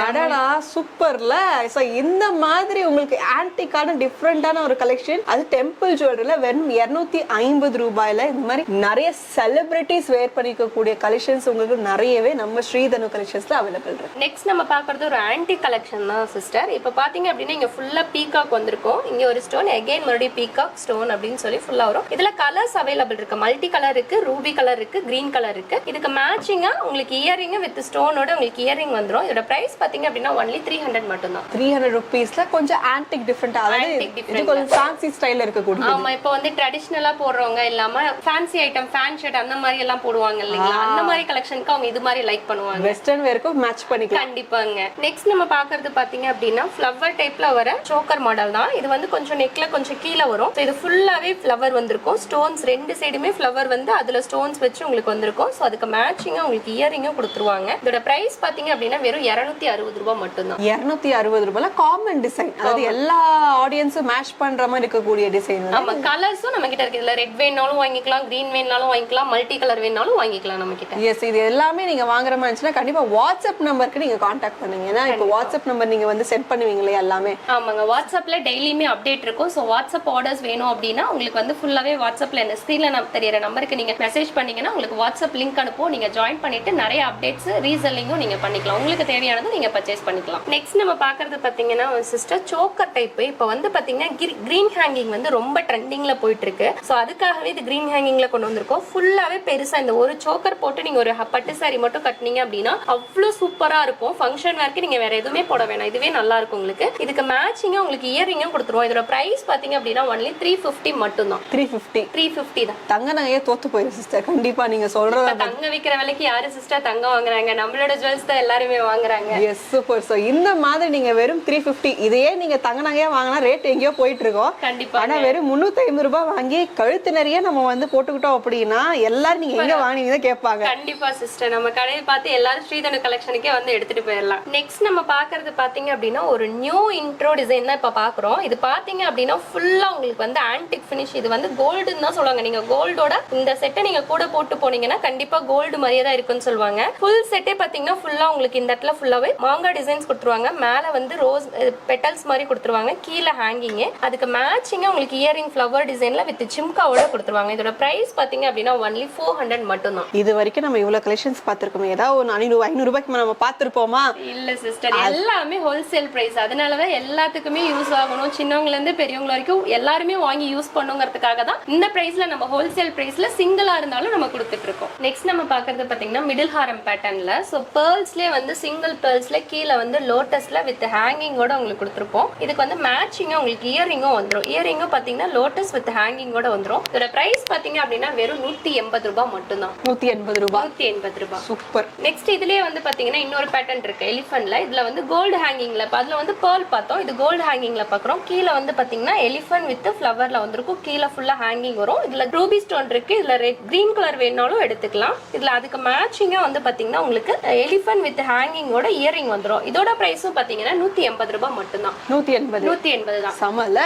அடடா சூப்பர்ல. சோ இந்த மாதிரி உங்களுக்கு ஆன்டிக்கான டிஃபரெண்டான ஒரு கலெக்ஷன், அது டெம்பிள் ஜுவல்லரியில வெறும் 250 ரூபாயில இந்த மாதிரி நிறைய செலிபிரிட்டிஸ் வேர் பண்ணிக்கக்கூடிய கலெக்ஷன்ஸ் உங்களுக்கு நிறையவே நம்ம ஸ்ரீதனு கலெக்ஷன்ஸ்ல அவைலபிள் இருக்கு. நெக்ஸ்ட் நம்ம பாக்குறது ஒரு ஆன்டிக் கலெக்ஷன் தான் சிஸ்டர். இப்ப பாத்தீங்க அப்படின்னா இங்க ஃபுல்லா பீகாக் பீகாக் வந்திருக்கும். இங்க ஒரு ஸ்டோன், அகைன் மறுபடியும் பீகாக் ஸ்டோன் அப்படின்னு சொல்லி ஃபுல்லா வரும். இதுல கலர்ஸ் அவைலபிள் இருக்கு. மல்டி கலர் இருக்கு, ரூபி கலர் இருக்கு, கிரீன் கலர் இருக்கு. இதுக்கு மேட்சிங்கா உங்களுக்கு இயரிங் வித் ஸ்டோனோட உங்களுக்கு இயரிங் வந்துரும். இதோட பிரைஸ் பாத்தீங்க அப்படின்னா ஒன்லி 300 மட்டும் தான். 300 rupeesல கொஞ்சம் ஆன்டிக் டிஃபரெண்டா, அதாவது இது கொஞ்சம் ஃபேன்சி ஸ்டைல்ல இருக்கக்கூடிய. ஆமா, இப்போ வந்து ட்ரெடிஷனலா போடுறவங்க இல்லாம ஃபேன்சி ஐட்டம், ஃபேன் ஷர்ட் அந்த மாதிரி எல்லாம் போடுவாங்க இல்லைங்களா, அந்த மாதிரி கலெக்ஷனுக்கு அவங்க இது மாதிரி லைக் பண்ணுவாங்க. வெஸ்டர்ன் வேர்க்கும் மேட்ச் பண்ணிக்கலாம். கண்டிப்பாங்க. நெக்ஸ்ட் நம்ம பாக்குறது பாத்தீங்க அப்படின்னா ஃப்ளவர் டைப்ல வர சோக்கர் மாடல் தான். இது வந்து கொஞ்சம் நெக்ல கொஞ்சம் கீழே வரும். இது ஃபுல்லாவே ஃப்ளவர் வந்திருக்கும். ஸ்டோன்ஸ் ரெண்டு சைடுமே ஃப்ளவர் வந்து அதுல ஸ்டோன்ஸ் வச்சு உங்களுக்கு வந்திருக்கும். சோ அதுக்கு மேட்சிங்கா உங்களுக்கு இயரிங்கும் கொடுத்துருவாங்க. இதோட பிரைஸ் பாத்தீங்க அப்படின்னா வெறும் 260 ரூபாய் மட்டும் தான். 260 ரூபாய்ல காமன் டிசைன், அதாவது எல்லா ஆடியன்ஸும் மேட்ச் பண்ற மாதிரி இருக்கக்கூடிய டிசைன். ஆமா, கலர்ஸும் நம்ம கிட்ட இருக்கு. இதுல ரெட் வேணாலும் வாங்கிக்கலாம், கிரீன் வேணாலும் வாங்கிக்கலாம், மல்டி கலர் வேணாலும் வாங்கிக்கலாம் நம்ம கிட்ட. எஸ், இது எல்லாமே நீங்க வாங்குற மாதிரி இருந்துச்சுன்னா கண்டிப்பா வாட்ஸ்அப் நம்பருக்கு நீங்க கான்டாக்ட் பண்ணுங்க. ஏன்னா இப்போ வாட்ஸ்அப் நம்பர் நீங்க வந்து சென்ட் பண்ணுவீங்களே எல்லாமே. ஆமாங்க, வாட்ஸ்அப்ல டெய்லியுமே அப்டேட் இருக்கும். ஸோ வாட்ஸ்அப் ஆர்டர்ஸ் வேணும் அப்படின்னா உங்களுக்கு வந்து ஃபுல்லாவே வாட்ஸ்அப்ல இந்த ஸ்க்ரீன்ல நம்ம தெரியற நம்பருக்கு நீங்க மெசேஜ் பண்ணீங்கன்னா உங்களுக்கு வாட்ஸ்அப் லிங்க் அனுப்புவோம். நீங்க ஜாயின் பண்ணிட்டு நிறைய அப்டேட்ஸ் ரீசெல்லிங்கும் நீங்க பண்ணிக்கலாம். உங்களுக்கு தேவையானது நீங்க பர்ச்சேஸ் பண்ணிக்கலாம். நெக்ஸ்ட் நம்ம பாக்குறது பாத்தீங்கன்னா சிஸ்டர் சோக்கர் டைப். இப்போ வந்து பாத்தீங்கன்னா கிரீன் ஹேங்கிங் வந்து ரொம்ப ட்ரெண்டிங்ல போயிட்டு இருக்கு. ஸோ அதுக்காகவே இது கிரீன் ஹேங்கிங்ல கொண்டு வந்திருக்கோம். ஃபுல்லாவே பெருசா இந்த ஒரு சோக்கர் போட்டு நீங்க ஒரு பட்டு சாரி மட்டும் கட்டினீங்க அப்படின்னா அவ்வளவு சூப்பரா இருக்கும். ஃபங்க்ஷன் வேர்க்கு நீங்க வேற எதுவுமே போட வேணாம், இதுவே நல்லா இருக்கும் உங்களுக்கு. இதுக்கு மேட்சிங்கா உங்களுக்கு இயரிங்கும் கொடுத்துருவோம். இதோட பிரைஸ் பாத்தீங்க அப்படின்னா ஒன்லி 350 மட்டும் தான். 350 தான். தங்க நகையே தோத்து போயிடும் சிஸ்டர். கண்டிப்பா நீங்க சொல்றத தங்க விக்கிற விலைக்கு யாரு சிஸ்டர் தங்கம் வாங்குறாங்க? நம்மளோட ஜுவல்ஸ் தான் எல்லாருமே வாங்குறாங்க. S, super. சோ இந்த மாதிரி நீங்க வெறும் 350, இதையே நீங்க தங்க நகையா வாங்கினா ரேட் எங்கேயோ போயிட்டு இருக்கோம். கண்டிப்பா. ஆனா வெறும் 350 ரூபாய் வாங்கி கழுத்து நிறைய நம்ம வந்து போட்டுக்கிட்டோம் அப்படின்னா எல்லாரும் நீங்க எங்க வாங்கினீங்க கேட்பாங்க. கண்டிப்பா சிஸ்டர், நம்ம கடையை பார்த்து எல்லாரும் ஸ்ரீதனு கலெக்ஷனுக்கே வந்து எடுத்துட்டு போயிடலாம். நெக்ஸ்ட் நம்ம பாக்குறது பாத்தீங்க அப்படின்னா ஒரு நியூ இன்ட்ரோ டிசைன் தான் இப்ப பாக்குறோம். இது பாத்தீங்க அப்படின்னா ஃபுல்லா உங்களுக்கு வந்து ஆன்டிக் ஃபினிஷ். இது வந்து கோல்டுன்னு தான் சொல்லுவாங்க. நீங்க கோல்டோட இந்த செட்டை நீங்க கூட போட்டு போனீங்கன்னா கண்டிப்பா கோல்டு மாதிரியே தான் இருக்குன்னு சொல்லுவாங்க. ஃபுல் செட்டே பாத்தீங்கன்னா ஃபுல்லா உங்களுக்கு இந்த இடத்துல ஃபுல்லாவே மாங்கா டிசைன்ஸ் கொடுத்துருவாங்க. மேல வந்து ரோஸ் பெட்டல்ஸ் மாதிரி கொடுத்துருவாங்க. கீழே ஹேங்கிங், அதுக்கு மேட்சிங்கா உங்களுக்கு இயரிங் ஃப்ளவர் டிசைன்ல வித் சிம்காவோட கொடுத்துருவாங்க. இதோட பிரைஸ் பாத்தீங்க அப்படின்னா ஒன்லி 400 மட்டும் தான். இது வரைக்கும் நம்ம இவ்வளவு கலெக்ஷன்ஸ் பார்த்திருக்கோம். ஏதாவது ஒரு 500 ரூபாய்க்கு நம்ம பார்த்திருப்போமா? இல்ல சிஸ்டர், எல்லாமே ஹோல்சேல் பிரைஸ். அதனாலதான் எல்லாத்துக்குமே யூஸ் ஆகணும். சின்னவங்கல இருந்து பெரியவங்க வரைக்கும் எல்லாருமே வாங்கி யூஸ் பண்ணுங்கிறதுக்காக தான் இந்த பிரைஸ்ல நம்ம ஹோல்சேல் பிரைஸ்ல சிங்கிளா இருந்தாலும் நம்ம கொடுத்துட்டு இருக்கோம். நெக்ஸ்ட் நம்ம பாக்குறது பாத்தீங்கன்னா மிடில் ஹாரம் பேட்டர்ன்ல. சோ பேர்ல்ஸ்லயே வந்து சிங்கிள் பேர்ல்ஸ்ல கீழே வந்து லோட்டஸ்ல வித் ஹேங்கிங்கோட உங்களுக்கு கொடுத்துருப்போம். இதுக்கு வந்து மேட்சிங்கா உங்களுக்கு இயரிங்கும் வந்துடும். இயரிங்கும் பாத்தீங்கன்னா லோட்டஸ் வித் ஹேங்கிங்கோட வந்துடும். இதோட பிரைஸ் பாத்தீங்க அப்படின்னா வெறும் 180 ரூபாய் மட்டும் தான். 180 ரூபாய். 180 ரூபாய். சூப்பர். நெக்ஸ்ட் இதுலயே வந்து பாத்தீங்கன்னா இன்னொரு பேட்டர்ன் இருக்கு எலிஃபன்ட்ல. இதுல வந்து கோல்டு ஹேங்கிங்ல, அதுல வந்து பேர்ல் பார்த்தோம். இது கோல்டு ஹேங்கிங்ல பாக்குறோம். கீழே வந்து பாத்தீங்கன்னா எலிஃபன்ட் வித் ஃப்ளவர்ல வந்திருக்கும். கீழே ஃபுல்லா ஹேங்கிங் வரும். இதுல ரூபி ஸ்டோன் இருக்கு. இதுல ரெட் கிரீன் கலர் வேணாலும் எடுத்துக்கலாம். இதுல அதுக்கு மேட்சிங்கா வந்து பாத்தீங்கன்னா உங்களுக்கு எலிஃபன்ட் வித் ஹேங்கிங்கோட இயரிங் வந்துரும். இதோட பிரைஸும் பாத்தீங்கன்னா 180 ரூபாய் மட்டும் தான். 180 தான். சமல.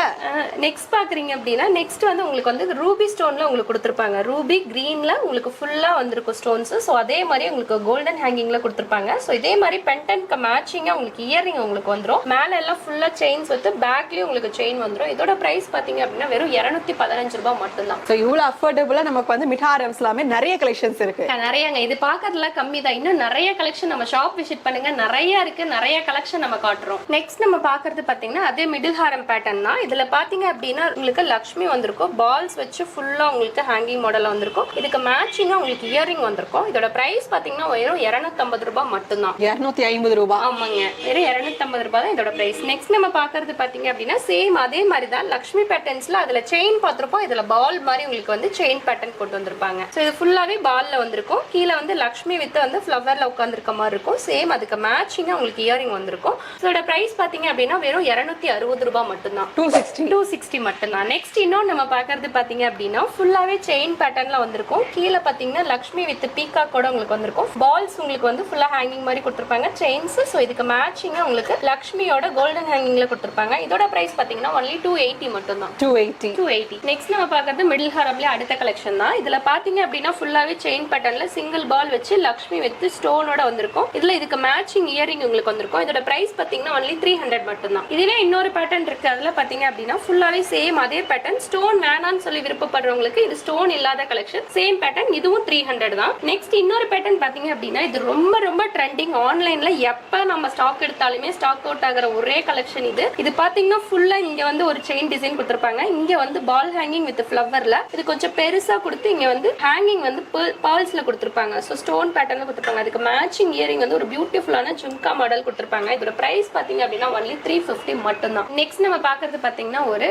நெக்ஸ்ட் பாக்குறீங்க அப்படின்னா நெக்ஸ்ட் வந்து உங்களுக்கு வந்து ரூபி ஸ்டோன்ல உங்களுக்கு கொடுத்திருப்பாங்க. ரூபி கிரீன்ல உங்களுக்கு ஃபுல்லா வந்திருக்கும் ஸ்டோன்ஸ். சோ அதே மாதிரி உங்களுக்கு கோல்டன் ஹேங்கிங்ல கொடுத்திருப்பாங்க. சோ இதே மாதிரி பெண்டன்ட்க்கு மேட்சிங்கா உங்களுக்கு இயரிங் உங்களுக்கு வந்துரும். மேல எல்லாம் ஃபுல்லா செயின்ஸ் வந்து பேக்லயும் உங்களுக்கு செயின் வந்துரும். இதோட பிரைஸ் பாத்தீங்க அப்படின்னா வெறும் 215 ரூபாய் மட்டும் தான். சோ இவ்வளவு அஃபோர்டபுளா நமக்கு வந்து மிட்டாரம்ஸ் எல்லாமே நிறைய கலெக்ஷன்ஸ் இருக்கு. நிறையங்க. இது பாக்கிறதுல கம்மி தான். இன்னும் நிறைய கலெக்ஷன் நம்ம ஷாப் விசிட் பண்ணுங்க, நிறைய இருக்கு. நிறைய கலெக்ஷன் நம்ம காட்டுறோம். நெக்ஸ்ட் நம்ம பாக்குறது பாத்தீங்கன்னா அதே மிடில் ஹாரம் பேட்டர்ன் தான். இதுல பாத்தீங்க அப்படின்னா உங்களுக்கு லக்ஷ்மி வந்திருக்கும். பால்ஸ் வச்சு ஃபுல்லா உங்களுக்கு ஹேங்கிங் மாடல் வந்திருக்கும். இதுக்கு மேட்சிங்கா உங்களுக்கு இயரிங் வந்திருக்கும். இதோட பிரைஸ் பாத்தீங்கன்னா வெறும் 250 ரூபாய் மட்டும் தான். 250 ரூபாய். ஆமாங்க, வெறும் 250 ரூபாய் தான் இதோட பிரைஸ். நெக்ஸ்ட் நம்ம பாக்குறது பாத்தீங்க அப்படின்னா சேம் அதே மாதிரி தான் லக்ஷ்மி பேட்டர்ன்ஸ்ல அதுல செயின் பாத்திருப்போம். இதுல பால் மாதிரி உங்களுக்கு வந்து செயின் பேட்டர்ன் போட்டு வந்திருப்பாங்க. சோ இது ஃபுல்லாவே பால்ல வந்திருக்கும். கீழே வந்து லக்ஷ்மி வித் வந்து ஃப்ளவர்ல உட்கார்ந்திருக்க மாதிரி இருக்கும். சேம் அதுக்கு மேட்சிங்கா உங்களுக்கு இயரிங் வந்திருக்கும். இதோட பிரைஸ் பாத்தீங்க அப்படின்னா வெறும் 260 ரூபாய் மட்டும் தான். 260 மட்டும் தான். நெக்ஸ்ட் இன்னொன்னு நம்ம பாக்குறது பாத்தீங்க அப்படின்னா ஃபுல்லாவே செயின் பேட்டர்ன்ல வந்திருக்கும். கீழே பாத்தீங்கன்னா லக்ஷ்மி வித் பீகாக்கோட உங்களுக்கு வந்திருக்கும். பால்ஸ் உங்களுக்கு வந்து ஃபுல்லா ஹேங்கிங் மாதிரி கொடுத்திருப்பாங்க. செயின்ஸ். சோ இதுக்கு மேட்சிங்கா உங்களுக்கு லக்ஷ்மியோட கோல்டன் ஹேங்கிங்ல கொடுத்திருப்பாங்க. இதோட பிரைஸ் பாத்தீங்கன்னா only 280 மட்டும் தான். 280. நெக்ஸ்ட் நம்ம பாக்குறது மிடில் ஹாரம்ல அடுத்த கலெக்ஷன் தான். இதுல பாத்தீங்க அப்படின்னா ஃபுல்லாவே செயின் பேட்டர்ன்ல சிங்கிள் பால் வச்சு லக்ஷ்மி வித் ஸ்டோனோட வந்திருக்கும். இதுல இதுக்கு மேட்சிங் இயரிங் உங்களுக்கு வந்திருக்கும். இதோட பிரைஸ் பாத்தீங்கன்னா only 300 மட்டும் தான். இதுவே இன்னொரு பேட்டர்ன் இருக்கு. அதுல பாத்தீங்க அப்படின்னா ஃபுல்லாவே சேம் அதே பேட்டர்ன். ஸ்டோன் வேணான்னு சொல்லி விருப்பப்படுறவங்களுக்கு இது ஸ்டோன் இல்லாத கலெக்ஷன். Same pattern. இதுவும் 300 தான். நெக்ஸ்ட் இன்னொரு பேட்டர்ன் பாத்தீங்க அப்படின்னா இது ரொம்ப ரொம்ப ட்ரெண்டிங். ஆன்லைன்ல எப்ப நம்ம ஸ்டாக் எடுத்தாலுமே ஸ்டாக் அவுட் ஆகிற ஒரே கலெக்ஷன் இது. இது பாத்தீங்கன்னா ஃபுல்லா இங்க வந்து ஒரு செயின் டிசைன் கொடுத்துருப்பாங்க. இங்க வந்து பால் ஹேங்கிங் வித் ஃபிளவர்ல இது கொஞ்சம் பெருசா கொடுத்து இங்க வந்து ஹேங்கிங் வந்து பேர்ல்ஸ்ல கொடுத்துருப்பாங்க. ஸோ ஸ்டோன் பேட்டர்ல கொடுத்துருப்பாங்க. அதுக்கு மேட்சிங் இயரிங் வந்து ஒரு பியூட்டிஃபுல்லான ஜும்கா மாடல் கொடுத்துருப்பாங்க. இதோட பிரைஸ் பாத்தீங்க அப்படின்னா ஒன்லி 350 மட்டும் தான். நெக்ஸ்ட் நம்ம பாக்குறது பாத்தீங்கன்னா ஒரு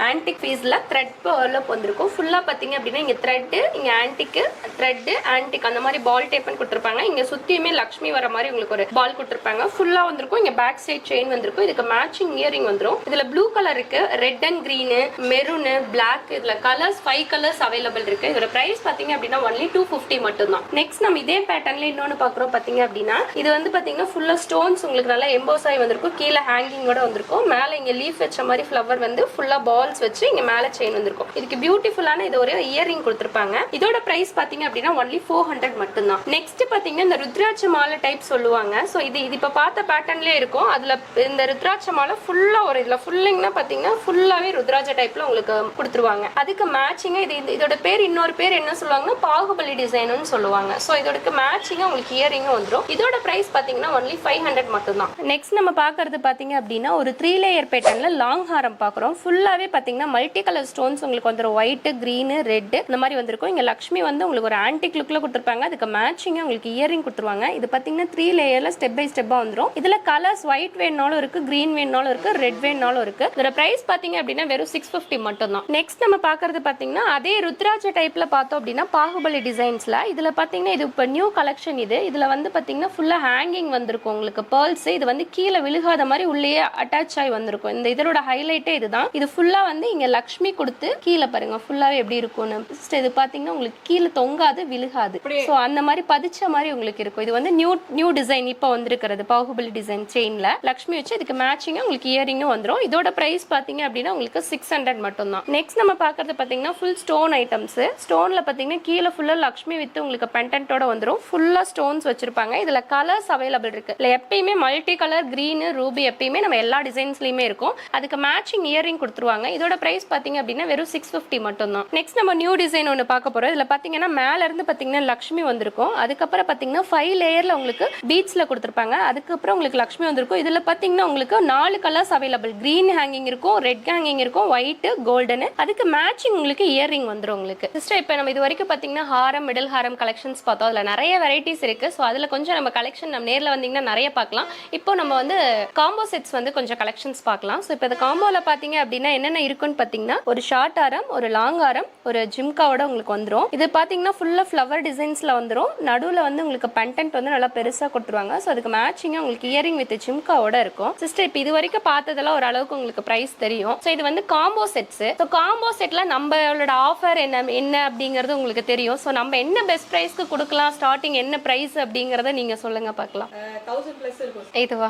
ஆன்டிக் பீஸ்ல த்ரெட் பேர்ல வந்திருக்கும். ஃபுல்லா பாத்தீங்க அப்படின்னா இங்க த்ரெட், இங்க ஆன்டிக், த்ரெட், ஆன்டிக் அந்த மாதிரி பால் டைப்னு கொடுத்துருப்பாங்க. இங்க சுத்தியுமே லக்ஷ்மி வர மாதிரி உங்களுக்கு ஒரு பால் கொடுத்துருப்பாங்க. ஃபுல்லா வந்திருக்கும். இங்க பேக் சைட் செயின் வந்திருக்கும். இதுக்கு மேட்சிங் இயரிங் வந்துரும். இதுல ப்ளூ கலர் இருக்கு, red and green, maroon, black, இதுல கலர்ஸ் 5 கலர்ஸ் அவைலபிள் இருக்கு. இதோட பிரைஸ் பாத்தீங்க அப்படின்னா ஒன்லி 250 மட்டும் தான். நெக்ஸ்ட் நம்ம இதே பேட்டர்ன்ல இன்னொன்னு பாக்குறோம் பாத்தீங்க அப்படின்னா இது வந்து பாத்தீங்கன்னா ஃபுல்லா ஸ்டோன்ஸ் உங்களுக்கு நல்லா எம்போஸ் ஆகி வந்திருக்கும். கீழே ஹேங்கிங்கோட வந்திருக்கும். மேல இங்க லீஃப் வச்ச மாதிரி ஃபிளவர் வந்து ஃபுல்லா பால்ஸ் வச்சு இங்க மேல செயின் வந்திருக்கும். இதுக்கு பியூட்டிஃபுல்லான இது ஒரு இயரிங் கொடுத்திருப்பாங்க. இதோட பிரைஸ் பாத்தீங்க அப்படின்னா ஒன்லி 400 மட்டும் தான். நெக்ஸ்ட் பாத்தீங்கன்னா இந்த ருத்ராட்ச மாலை டைப் சொல்லுவாங்க. சோ இது இப்ப பார்த்த பேட்டர்ன்லயே இருக்கும். அதுல இந்த ருத்ராட்ச மாலை ஃபுல்லா ஒரு இதுல ஃபுல்லிங்னா பாத்தீங்கன்னா ஃபுல்லாவே ருத்ராட்ச டைப்ல உங்களுக்கு கொடுத்துருவாங்க. அதுக்கு மேட்சிங்கா இதோட பேர் இன்னொரு பேர் என்ன சொல்லுவாங்கன்னா பாகுபலி டிசைன்னு சொல்லுவாங்க. சோ இதோட மேட்சிங்கா உங்களுக்கு இயரிங்கும் வந்துரும். இதோட பிரைஸ் பாத்தீங்கன்னா ஒன்லி 500 மட்டும் தான். நெக்ஸ்ட் நம்ம பாக்குறது பாத்தீங்க அப்படின்னா ஒரு 3 லேயர் பேட்டர்ன்ல லாங் ஹாரம் பாக்குறோம். ஃபுல்லாவே பாத்தீங்கன்னா மல்டி கலர் ஸ்டோன்ஸ் உங்களுக்கு வந்துரும். ஒயிட், கிரீன், ரெட் இந்த மாதிரி வந்திருக்கும். இங்க லக்ஷ்மி வந்து உங்களுக்கு ஒரு ஆன்டிக் லுக்ல கொடுத்துருப்பாங்க. அதுக்கு மேட்சிங்கா உங்களுக்கு இயரிங் கொடுத்துருவாங்க. இது பாத்தீங்கன்னா 3 லேயர்ல ஸ்டெப் பை ஸ்டெப்பா வந்துரும். இதுல கலர்ஸ் ஒயிட் வேணும்னாலும் இருக்கு, கிரீன் வேணும்னாலும் இருக்கு, ரெட் வேணும்னாலும் இருக்கு. இதோட பிரைஸ் பாத்தீங்க அப்படின்னா வெறும் 650 மட்டும் தான். நெக்ஸ்ட் நம்ம பாக்குறது பாத்தீங்கன்னா அதே ருத்ராட்ச டைப்ல பார்த்தோம் அப்படின்னா பாகுபலி டிசைன்ஸ்ல இதுல பாத்தீங்கன்னா இது இப்ப நியூ கலெக்ஷன். இதுல வந்து பாத்தீங்கன்னா ஃபுல்லா ஹேங்கிங் வந்திருக்கும் உங்களுக்கு பேர்ல்ஸ். இது வந்து கீழே விழுகாத மாதிரி உள்ளேயே அட்டாச் ஆகி வந்திருக்கும். இந்த இதோட ஹைலைட்டே இதுதான். இது ஃபுல்லா வந்து இங்க லக்ஷ்மி கொடுத்து கீழே பாருங்க ஃபுல்லாவே எப்படி இருக்கும்னு. இது பாத்தீங்கன்னா உங்களுக்கு கீழே தொங்காது, விழுகாது. சோ அந்த மாதிரி பதிச்ச மாதிரி உங்களுக்கு இருக்கும். இது வந்து நியூ டிசைன் இப்ப வந்திருக்கிறது பாகுபலி டிசைன் செயின்ல லக்ஷ்மி வச்சு இதுக்கு மேட்சிங்கா உங்களுக்கு இயரிங்கும் வந்துரும். இதோட பிரைஸ் பாத்தீங்க அப்படின்னா உங்களுக்கு 600 மட்டும் தான். நெக்ஸ்ட் நம்ம பாக்குறது பாத்தீங்கன்னா ஃபுல் ஸ்டோன் ஐட்டம்ஸ். ஸ்டோன்ல பாத்தீங்கன்னா கீழே ஃபுல்லா லக்ஷ்மி வித் உங்களுக்கு பெண்டன்ட்டோட வந்துரும். ஃபுல்லா ஸ்டோன்ஸ் வச்சிருப்பாங்க. இதுல கலர்ஸ் அவைலபிள் இருக்கு. இல்ல எப்பயுமே மல்டி கலர் கிரீன், ரூபி எப்பயுமே நம்ம எல்லா டிசைன்ஸ்லயுமே இருக்கும். அதுக்கு மேட்சிங் இயரிங் கொடுத்துருவாங்க. இதோட பிரைஸ் பாத்தீங்க அப்படின்னா வெறும் 650 மட்டும் தான். நெக்ஸ்ட் நம்ம நியூ டிசைன் ஒன்னு பார்க்க போறோம். இதுல பாத்தீங்கன்னா மேல இருந்து பாத்தீங்கன்னா லக்ஷ்மி வந்திருக்கும். அதுக்கப்புறம் பாத்தீங்கன்னா 5 லேயர்ல உங்களுக்கு பீட்ஸ்ல கொடுத்துருப்பாங்க. அதுக்கப்புறம் உங்களுக்கு லக்ஷ்மி வந்திருக்கும். இதுல பாத்தீங்கன்னா உங்களுக்கு 4 கலர்ஸ் அவைலபிள். கிரீன் ஹேங்கிங் இருக்கும், ரெட் ஹேங்கிங் இருக்கும், ஒயிட், கோல்டன். அதுக்கு மேட்சிங் உங்களுக்கு இயரிங் வந்துரும் உங்களுக்கு. சிஸ்டர் இப்போ நம்ம இது வரைக்கும் பாத்தீங்கன்னா ஹாரம், மிடில் ஹாரம் கலெக்ஷன்ஸ் பார்த்தோம். அதுல நிறைய வெரைட்டிஸ் இருக்கு. ஸோ அதுல கொஞ்சம் நம்ம கலெக்ஷன் நம்ம நேரில் வந்தீங்கன்னா நிறைய பார்க்கலாம். இப்போ நம்ம வந்து காம்போ செட்ஸ் வந்து கொஞ்சம் கலெக்ஷன்ஸ் பார்க்கலாம். ஸோ இப்போ இந்த காம்போல பாத்தீங்க அப்படின்னா என்னென்ன இருக்குன்னு பாத்தீங்கன்னா ஒரு ஷார்ட் ஆரம், ஒரு லாங் ஆரம், ஒரு ஜிம்காவோட உங்களுக்கு வந்துரும். இது பாத்தீங்கன்னா ஃபுல்லா ஃப்ளவர் டிசைன்ஸ்ல வந்துரும். நடுவுல வந்து உங்களுக்கு பெண்டன்ட் வந்து நல்லா பெருசா கொடுத்துருவாங்க. ஸோ அதுக்கு மேட்சிங்கா உங்களுக்கு இயரிங் வித் ஜிம்காவோட இருக்கும். சிஸ்டர் இப்போ இது வரைக்கும் பார்த்ததெல்லாம் ஒரு அளவுக்கு உங்களுக்கு பிரைஸ் தெரியும். ஸோ இது வந்து காம்போ செட்ஸ். ஸோ காம்போ செட்ல நம்மளோட ஆஃபர் என்ன அப்படிங்கிறது உங்களுக்கு தெரியும். ஸோ நம்ம என்ன பெஸ்ட் பிரைஸ்க்கு கொடுக்கலாம், ஸ்டார்டிங் என்ன பிரைஸ் அப்படிங்கறத நீங்க சொல்லுங்க பார்க்கலாம். 1000 பிளஸ் இருக்கும். இதுவா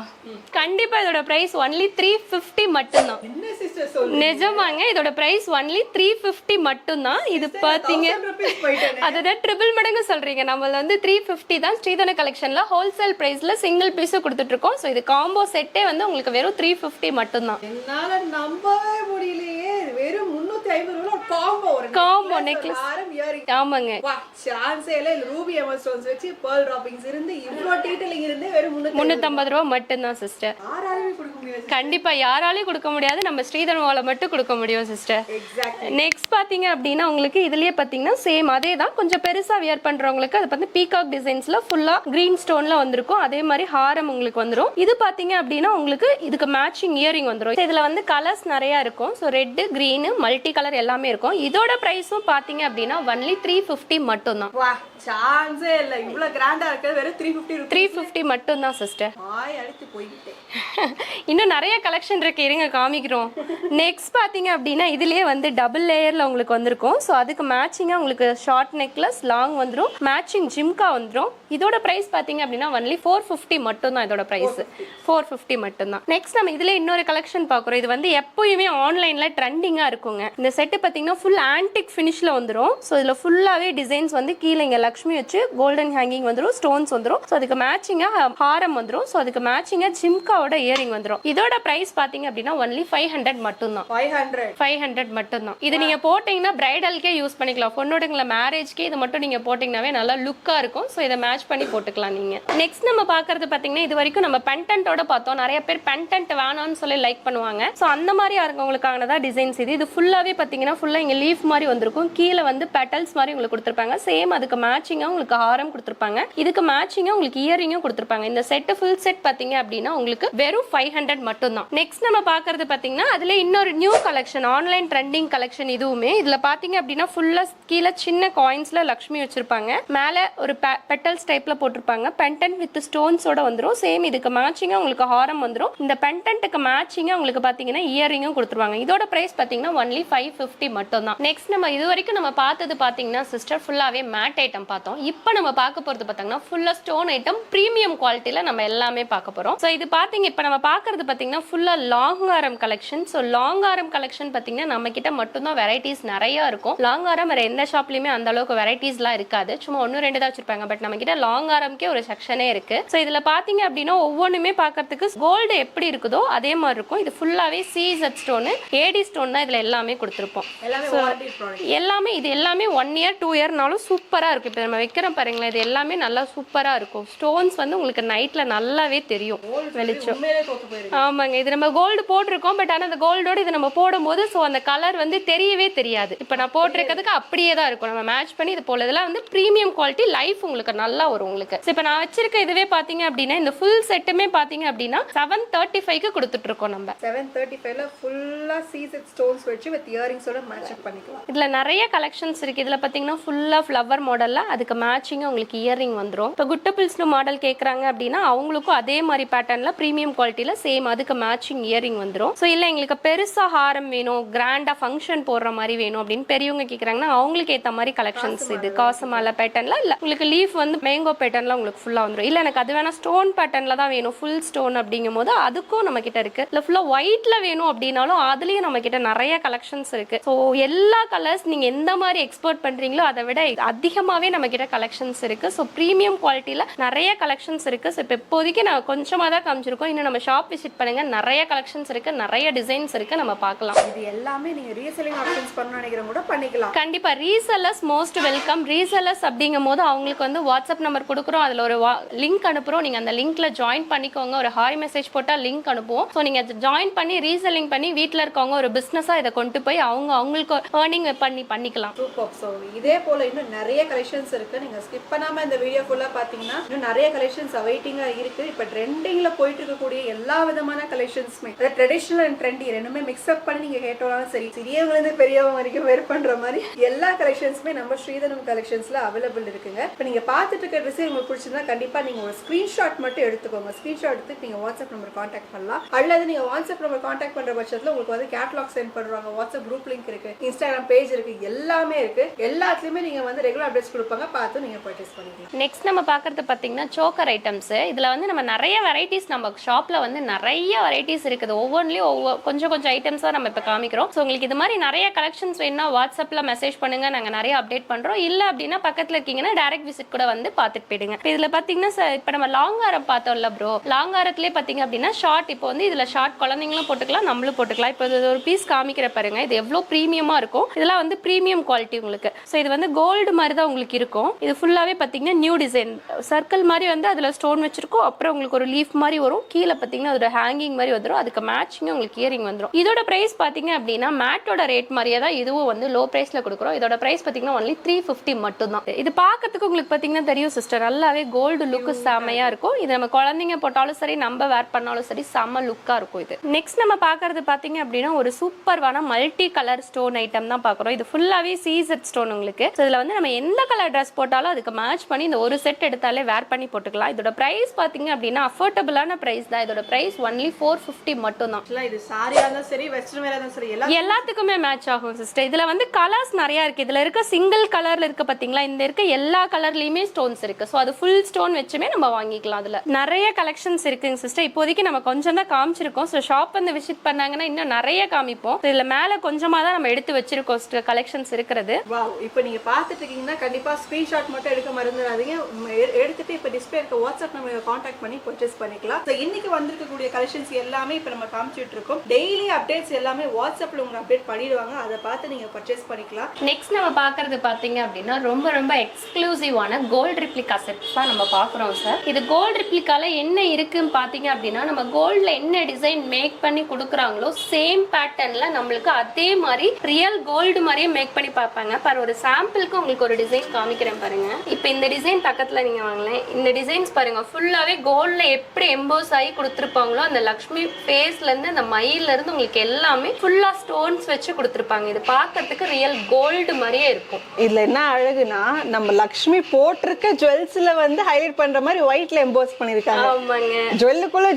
கண்டிப்பா இதோட பிரைஸ் ஒன்லி 350 மட்டும் தான். என்ன சிஸ்டர் சொல்றீங்க? நிஜமாங்க இதோட பிரைஸ் ஒன்லி 350 மட்டும் தான். இது பாத்தீங்க அதுதான் ட்ரிபிள் மடங்கு சொல்றீங்க. நம்மள வந்து 350 தான் ஸ்ரீதன கலெக்ஷன்ல ஹோல்சேல் பிரைஸ்ல சிங்கிள் பீஸ் கொடுத்துட்டு இருக்கோம். ஸோ இது காம்போ செட்டே வந்து உங்களுக்கு வெறும் 350 மட்டும் தான். என்னால நம்பவே முடியலையே. வெறும் 350 ரூபாய் காம்போ. ஒரு காம்போ நெக்லஸ். ஆமாங்க. வா சான்ஸே இல்ல. ரூபி எமர் ஸ்டோன்ஸ் வச்சு pearl droppings இருந்து இவ்ளோ டீடைலிங் இருந்து வெறும் 350 ரூபாய் மட்டும் தான் சிஸ்டர். யாராலையும் கொடுக்க முடியாது. கண்டிப்பா யாராலையும் கொடுக்க முடியாது. நம்ம ஸ்ரீதர்வால மட்டும் கொடுக்க முடியும் சிஸ்டர். எக்ஸாக்ட்லி. நெக்ஸ்ட் பாத்தீங்க அப்படின்னா உங்களுக்கு இதுலயே பாத்தீங்கன்னா சேம் அதே தான். கொஞ்சம் பெருசா வியர் பண்றவங்களுக்கு அது வந்து பீகாக் டிசைன்ஸ்ல ஃபுல்லா கிரீன் ஸ்டோன்ல வந்திருக்கும். அதே மாதிரி ஹாரம் உங்களுக்கு வந்துரும். இது பாத்தீங்க அப்படின்னா உங்களுக்கு இதுக்கு மேட்சிங் இயரிங் வந்துரும். இதுல வந்து கலர்ஸ் நிறைய இருக்கும். So red, green, multi colour எல்லாமே இருக்கும். இதோட பிரைஸும் பாத்தீங்க அப்படின்னா ஒன்லி 350 மட்டும் தான். வா சான்ஸே இல்ல. இவ்ளோ கிராண்டா இருக்கு. வெறும் 350 மட்டும் தான் சிஸ்டர். ஆய் அடிச்சு போயிட்டே. இன்னும் நிறைய கலெக்ஷன் இருக்கு, இருங்க காமிக்கிறோம். நெக்ஸ்ட் பாத்தீங்க அப்படின்னா இதுலயே வந்து டபுள் லேயர்ல உங்களுக்கு வந்திருக்கும். ஸோ அதுக்கு மேட்சிங்கா உங்களுக்கு ஷார்ட் நெக்லஸ், லாங் வந்துரும், மேட்சிங் ஜிம்கா வந்துரும். இதோட பிரைஸ் பாத்தீங்க அப்படின்னா ஒன்லி 450 மட்டும் தான். இதோட பிரைஸ் 450 மட்டும் தான். நெக்ஸ்ட் நம்ம இதுல இன்னொரு கலெக்ஷன் பாக்குறோம். இது வந்து எப்பயுமே ஆன்லைன்ல ட்ரெண்டிங்கா இருக்குங்க. இந்த செட் பாத்தீங்கன்னா ஃபுல் ஆன்டிக் ஃபினிஷ்ல வந்துரும். ஸோ இதுல ஃபுல்லாவே டிசைன்ஸ் வந்து கீழே இங்க லக்ஷ்மி வச்சு கோல்டன் ஹேங்கிங் வந்துரும், ஸ்டோன்ஸ் வந்துரும். ஸோ அதுக்கு மேட்சிங்கா ஹாரம் வந்துரும். ஸோ அதுக்கு மேட்சிங்கா ஜிம்காவோட இயரிங் வந்துரும். இதோட பிரைஸ் பாத்தீங்க அப்படின்னா ஒன்லி 500 மட்டும் தான். 500 மட்டும் தான். இது நீங்க போட்டீங்கன்னா பிரைடலுக்கே யூஸ் பண்ணிக்கலாம். பொண்ணோடுங்கள மேரேஜ்க்கு இது மட்டும் நீங்க போட்டீங்கன்னாவே நல்லா லுக்கா இருக்கும். ஸோ இதை மேட்ச் பண்ணி போட்டுக்கலாம் நீங்க. நெக்ஸ்ட் நம்ம பாக்குறது பாத்தீங்கன்னா இது வரைக்கும் நம்ம பெண்டன்ட்டோட பார்த்தோம். நிறைய பேர் பெண்டன்ட் வேணாம்னு சொல்லி லைக் பண்ணுவாங்க. ஸோ அந்த மாதிரி இருக்கவங்களுக்கானதான் டிசைன்ஸ் இது. இது ஃபுல்லாவே பாத்தீங்கன்னா ஃபுல்லா இங்க லீஃப் மாதிரி வந்திருக்கும். கீழே வந்து பெட்டல்ஸ் மாதிரி உங்களுக்கு கொடுத்துருப்பாங்க. சேம் அதுக்கு மேட்சிங்கா உங்களுக்கு ஹாரம் கொடுத்துருப்பாங்க. இதுக்கு மேட்சிங்கா உங்களுக்கு இயரிங்கும் கொடுத்துருப்பாங்க. இந்த செட் ஃபுல் செட் பாத்தீங்க அப்படின்னா உங்களுக்கு வெறும் 500 மட்டும் தான். நெக்ஸ்ட் நம்ம பாக்குறது பாத்தீங்கன்னா அதுல இன்னொரு new collection, online trending collection. இதுவுமே இதுல பாத்தீங்க அப்படின்னா ஃபுல்லா கீழே சின்ன காயின்ஸ்ல லக்ஷ்மி வச்சிருப்பாங்க. மேல ஒரு பெட்டல்ஸ் டைப்ல போட்டிருப்பாங்க. பெண்டன்ட் வித் ஸ்டோன்ஸோட வந்துரும். சேம் இதுக்கு மேட்சிங்கா உங்களுக்கு ஹாரம் வந்துரும். இந்த பெண்டன்ட்டுக்கு மேட்சிங்கா உங்களுக்கு பாத்தீங்கன்னா இயரிங்கும் கொடுத்துருவாங்க. இதோட பிரைஸ் பாத்தீங்கன்னா ஒன்லி 550 மட்டும் தான். நெக்ஸ்ட் நம்ம இது வரைக்கும் நம்ம பார்த்தது பாத்தீங்கன்னா சிஸ்டர் ஃபுல்லாவே மேட் ஐட்டம் பார்த்தோம். இப்போ நம்ம பார்க்க போறது பாத்தீங்கன்னா ஃபுல்லா ஸ்டோன் ஐட்டம் பிரீமியம் குவாலிட்டியில நம்ம எல்லாமே பார்க்க போறோம். ஸோ இது பாத்தீங்க இப்போ நம்ம பார்க்கறது பாத்தீங்கன்னா ஃபுல்லா லாங் ஆரம் கலெக்ஷன். ஸோ லாங் ஆரம் கலெக்ஷன் பாத்தீங்கன்னா நம்ம கிட்ட மட்டும்தான் வெரைட்டிஸ் நிறைய இருக்கும். லாங் ஆரம் வேற எந்த ஷாப்லயுமே அந்த அளவுக்கு வெரைட்டிஸ்லாம் இருக்காது. சும்மா 1-2 தான் வச்சிருப்பாங்க. பட் நம்ம கிட்ட லாங் ஆரம்க்கே ஒரு செக்ஷனே இருக்கு. ஸோ இதுல பாத்தீங்க அப்படின்னா ஒவ்வொன்றுமே பார்க்கறதுக்கு கோல்டு எப்படி இருக்குதோ அதே மாதிரி இருக்கும். இது ஃபுல்லாவே CZ ஸ்டோன், AD ஸ்டோன் தான் இதுல எல்லாமே கொடுத்துருப்போம். எல்லாமே இது எல்லாமே 1 இயர் 2 இயர்னாலும் சூப்பரா இருக்கும். இப்போ நம்ம வைக்கிறோம் பாருங்களேன், இது எல்லாமே நல்லா சூப்பரா இருக்கும். ஸ்டோன்ஸ் வந்து உங்களுக்கு நைட்ல நல்லாவே தெரியும் வெளிச்சம். ஆமாங்க, இது நம்ம கோல்டு போட்டிருக்கோம். பட் ஆனால் அந்த கோல்டோட இது நம்ம போடும்போது ஸோ அந்த கலர் வந்து தெரியவே தெரியாது. இப்போ நான் போட்டிருக்கிறதுக்கு அப்படியே தான் இருக்கும். நம்ம மேட்ச் பண்ணி இது போல இதெல்லாம் வந்து ப்ரீமியம் குவாலிட்டி, லைஃப் உங்களுக்கு நல்லா வரும் உங்களுக்கு. இப்போ நான் வச்சிருக்க இதுவே பார்த்தீங்க அப்படின்னா இந்த ஃபுல் செட்டுமே பார்த்தீங்க அப்படின்னா 735க்கு கொடுத்துட்டு இருக்கோம். நம்ம 735ல ஃபுல்லா CZ ஸ்டோன்ஸ் வச்சு வித் இயரிங்ஸோட மேட்ச் பண்ணிக்கலாம். இதுல நிறைய கலெக்ஷன்ஸ் இருக்கு. இதுல பாத்தீங்கன்னா ஃபுல்லா ஃப்ளவர் மாடல்ல அதுக்கு மேட்சிங்கா உங்களுக்கு இயரிங் வந்துரும். இப்போ குட்டபிள்ஸ்னு மாடல் கேக்குறாங்க அப்படின்னா அவங்களுக்கும் அதே மாதிரி பேட்டர்ன்ல பிரீமியம் குவாலிட்டியில சேம் அதுக்கு மேட்சிங் இயரிங் வந்துரும். ஸோ இல்லை எங்களுக்கு பெருசா ஹாரம் வேணும், கிராண்டா ஃபங்க்ஷன் போடுற மாதிரி வேணும் அப்படின்னு பெரியவங்க கேட்குறாங்கன்னா அவங்களுக்கு ஏற்ற மாதிரி கலெக்ஷன்ஸ் இது. காசமால பேட்டர்ன்ல இல்லை உங்களுக்கு லீஃப் வந்து மேங்கோ பேட்டர்ன்ல உங்களுக்கு ஃபுல்லாக வந்துடும். இல்லை எனக்கு அது வேணா ஸ்டோன் பேட்டர்ன்ல தான் வேணும், ஃபுல் ஸ்டோன் அப்படிங்கும் போது அதுக்கும் நம்ம கிட்ட இருக்கு. இல்லை ஃபுல்லாக ஒயிட்ல வேணும் அப்படின்னாலும் அதுலயும் நம்ம கிட்ட நிறைய கலெக்ஷன்ஸ் இருக்கு. ஸோ எல்லா கலர்ஸ் நீங்க எந்த மாதிரி எக்ஸ்போர்ட் பண்றீங்களோ அதை விட அதிகமாகவே நம்ம கிட்ட கலெக்ஷன்ஸ் இருக்கு. ஸோ ப்ரீமியம் குவாலிட்டியில நிறைய கலெக்ஷன்ஸ் இருக்கு. ஸோ இப்போ இப்போதைக்கு நான் கொஞ்சமாக தான் காமிச்சிருக்கோம். இன்னும் நம்ம ஷாப் விசிட் பண்ணுங்க, நிறைய கலெக்ஷன்ஸ் இருக்கு, நிறைய டிசைன்ஸ் இருக்கு, நம்ம பார்க்கலாம். இது எல்லாமே நீங்க ரீசெல்லிங் ஆப்ஷன்ஸ் பண்ணனும் நினைக்கிறவங்க கூட பண்ணிக்கலாம். கண்டிப்பா ரீசெல்லர்ஸ் மோஸ்ட் வெல்கம். ரீசெல்லர்ஸ் அப்படிங்கும்போது அவங்களுக்கு வந்து வாட்ஸ்அப் நம்பர் கொடுக்குறோம், அதுல ஒரு லிங்க் அனுப்புறோம். நீங்க அந்த லிங்க்ல ஜாயின் பண்ணிக்கோங்க. ஒரு ஹாய் மெசேஜ் போட்டா லிங்க் அனுப்புவோம். ஸோ நீங்க ஜாயின் பண்ணி ரீசெல்லிங் பண்ணி வீட்டில் இருக்கவங்க ஒரு பிசினஸா இதை கொண்டு போய் அவங்களுக்கு ஏர்னிங் பண்ணிக்கலாம். சூப்பர். ஸோ இதே போல இன்னும் நிறைய கலெக்ஷன்ஸ் இருக்கு. நீங்க ஸ்கிப் பண்ணாம இந்த வீடியோ ஃபுல்லா பாத்தீங்கன்னா இன்னும் நிறைய கலெக்ஷன்ஸ் அவைட்டிங்கா இருக்கு. இப்போ ட்ரெண்டிங்ல போயிட்டு இருக்கக்கூடிய எல்லா விதமான கலெக்ஷன்ஸ்மே ட்ரெடிஷனல் அண்ட் ட்ரெண்டி ரெண்டுமே மிக்ஸ் அப் பண்ணி நீங்க கேட்டாலும் சரி, சிறியவங்க இருந்து பெரியவங்க வரைக்கும் வேர் பண்ற மாதிரி எல்லா கலெக்ஷன்ஸுமே நம்ம ஸ்ரீதனம் கலெக்ஷன்ஸ்ல அவைலபிள் இருக்குங்க. இப்போ நீங்க பார்த்துட்டு இருக்க ட்ரெஸ் உங்களுக்கு பிடிச்சிருந்தா கண்டிப்பா நீங்க ஒரு ஸ்கிரீன்ஷாட் மட்டும் எடுத்துக்கோங்க. ஸ்கிரீன்ஷாட் எடுத்து நீங்க வாட்ஸ்அப் நம்பர் கான்டாக்ட் பண்ணலாம். அல்லது நீங்க வாட்ஸ்அப் நம்பர் கான்டாக்ட் பண்ற பட்சத்துல உங்களுக்கு வந்து கேட்டலாக் சென்ட் பண்றாங்க. வாட்ஸ்அப் குரூப் லிங்க் இருக்கு, இன்ஸ்டாகிராம் பேஜ் இருக்கு, எல்லாமே இருக்கு. எல்லாத்துலயுமே நீங்க வந்து ரெகுலர் அப்டேட்ஸ் கொடுப்பாங்க, பார்த்து நீங்க பர்ச்சேஸ் பண்ணிக்கலாம். நெக்ஸ்ட் நம்ம பாக்குறது பாத்தீங்கன்னா சோக்கர் ஐட்டம்ஸ். இதுல வந்து நம்ம நிறைய வெரைட்டிஸ் நம்ம ஷாப்ல வந்து நிறைய வெரைட்டிஸ் இருக்குது. ஒவ்வொன்றிலையும் கொஞ்சம் கொஞ்சம் ஐட்டம்ஸ் தான் நம்ம இப்போ காமிக்கிறோம். ஸோ உங்களுக்கு இது மாதிரி நிறைய கலெக்ஷன்ஸ் வேணும்னா வாட்ஸ்அப்ல மெசேஜ் பண்ணுங்க, நாங்கள் நிறைய அப்டேட் பண்றோம். இல்லை அப்படின்னா பக்கத்தில் இருக்கீங்கன்னா டைரக்ட் விசிட் கூட வந்து பார்த்துட்டு போயிடுங்க. இப்போ இதில் பார்த்தீங்கன்னா இப்போ நம்ம லாங் ஆரம் பார்த்தோம்ல ப்ரோ, லாங் ஆரத்துலேயே பார்த்தீங்க அப்படின்னா ஷார்ட். இப்போ வந்து இதில் ஷார்ட் குழந்தைங்களும் போட்டுக்கலாம், நம்மளும் போட்டுக்கலாம். இப்போ இது ஒரு பீஸ் காமிக்கிற பாருங்க, இது எவ்வளோ ப்ரீமியமா இருக்கும். இதெல்லாம் வந்து ப்ரீமியம் குவாலிட்டி உங்களுக்கு. ஸோ இது வந்து கோல்டு மாதிரி தான் உங்களுக்கு இருக்கும். இது ஃபுல்லாகவே பார்த்தீங்கன்னா நியூ டிசைன் சர்க்கிள் மாதிரி வந்து அதில் ஸ்டோன் வச்சிருக்கோம். அப்புறம் உங்களுக்கு ஒரு லீஃப் மாதிரி வரும். கீழே பார்த்தீங்கன்னா அதோட ஹேங்கிங் மாதிரி வந்துடும். அதுக்கு மேட்சிங் உங்களுக்கு இயரிங் வந்துடும். இதோட பிரைஸ் பார்த்தீங்க அப்படின்னா மேட்டோட ரேட் மாதிரியே தான் இதுவும் வந்து லோ பிரைஸ்ல கொடுக்குறோம். இதோட பிரைஸ் பார்த்தீங்கன்னா ஒன்லி 350 மட்டும் தான். இது பார்க்கறதுக்கு உங்களுக்கு பார்த்தீங்கன்னா தெரியும் சிஸ்டர், நல்லாவே கோல்டு லுக்கு செமையா இருக்கும். இது நம்ம குழந்தைங்க போட்டாலும் சரி, நம்ம வேர் பண்ணாலும் சரி, செம்ம லுக்கா இருக்கும். இது நெக்ஸ்ட் நம்ம பார்க்கறது பார்த்தீங்க அப்படின்னா ஒரு சூப்பர்வான மல்டி கலர் ஸ்டோன் ஐட்டம் தான் பார்க்குறோம். இது ஃபுல்லாவே CZ ஸ்டோன் உங்களுக்கு. ஸோ இதில் வந்து நம்ம எந்த கலர் ட்ரெஸ் போட்டாலும் அதுக்கு மேட்ச் பண்ணி இந்த ஒரு செட் எடுத்தாலே வேர் பண்ணி போட்டுக்கலாம். இதோட பிரைஸ் பார்த்தீங்க அப்படின்னா அஃபோர்டபுளான பிரைஸ் தான். இதோட பிரைஸ் ஒன்லி 450 மட்டும் தான். இது சாரியா இருந்தாலும் சரி, வெஸ்டர்ன் வேரா இருந்தாலும் சரி, எல்லாத்துக்குமே மேட்ச் ஆகும் சிஸ்டர். இதுல வந்து கலர்ஸ் நிறைய இருக்கு. இதுல இருக்க சிங்கிள் கலர்ல இருக்கு பாத்தீங்களா, இந்த இருக்க எல்லா கலர்லயுமே ஸ்டோன்ஸ் இருக்கு. ஸோ அது ஃபுல் ஸ்டோன் வச்சுமே நம்ம வாங்கிக்கலாம். அதுல நிறைய கலெக்ஷன்ஸ் இருக்குங்க சிஸ்டர். இப்போதைக்கு நம்ம கொஞ்சம் தான் காமிச்சிருக்கோம். ஸோ ஷாப் வந்து விசிட் பண்ணாங்கன்னா இன்னும் நிறைய காமிப்போம். இதுல மேல கொஞ்சமா தான் நம்ம எடுத்து வச்சிருக்கோம் கலெக்ஷன்ஸ் இருக்கிறது. வாவ், இப்போ நீங்க பார்த்துட்டு இருக்கீங்கன்னா கண்டிப்பா ஸ்கிரீன்ஷாட் மட்டும் எடுக்க மறந்துடாதீங்க. எடுத்துட்டு இப்போ டிஸ்பிளே இருக்க வாட்ஸ்அப் நம்ம கான்டாக்ட் பண்ணி பர்ச்சேஸ் பண்ணிக்கலாம். ஸோ இன்னைக்கு வந்திருக்கக்கூடிய கலெக்ஷன்ஸ் எல்லாமே இப்போ நம்ம காமிச்சிட்டு இருக்கோம். டெய்லி அப்டேட்ஸ் எல்லாமே வாட்ஸ்அப்ல உங்களுக்கு அப்டேட் பண்ணிடுவாங்க. அதை பார்த்து நீங்க பர்ச்சேஸ் பண்ணிக்கலாம். நெக்ஸ்ட் நம்ம பார்க்கறது பார்த்தீங்க அப்படின்னா ரொம்ப எக்ஸ்க்ளூசிவான கோல்டு ரிப்ளிகா செட்ஸ் தான் நம்ம பார்க்குறோம் சார். இது கோல்டு ரிப்ளிகால என்ன இருக்குன்னு பார்த்தீங்க அப்படின்னா நம்ம கோல்டில் என்ன டிசைன் மேக் பண்ணி கொடுக்குறாங்களோ சேம் பேட்டர்ன்ல நம்மளுக்கு அதே மாதிரி ரியல் கோல்டு மாதிரியே மேக் பண்ணி பார்ப்பாங்க. பாரு ஒரு சாம்பிளுக்கு உங்களுக்கு ஒரு டிசைன் காமிக்கிறேன் பாருங்க. இப்போ இந்த டிசைன் பக்கத்தில் நீங்கள் வாங்கலேன். இந்த டிசைன்ஸ் பாருங்க ஃபுல்லாகவே கோல்டில் எப்படி எம்போஸ் ஆகி கொடுத்துருப்பாங்களோ அந்த லக்ஷ்மி ஃபேஸ்லேருந்து அந்த மயிலேருந்து உங்களுக்கு எல்லாமே ஃபுல்லாக ஸ்டோன்ஸ் வச்சு கொடுத்துருப்பாங்க. இது பார்க்கறதுக்கு ரியல் கோல்டு மாதிரியே இருக்கும். இதுல என்ன அழகுனா நம்ம லக்ஷ்மி போட்டிருக்க ஜுவல்ஸ்ல வந்து ஹைலைட் பண்ற மாதிரி ஒயிட்ல எம்போஸ் பண்ணிருக்காங்க. ஆமாங்க, ஜுவல்லுக்குள்ள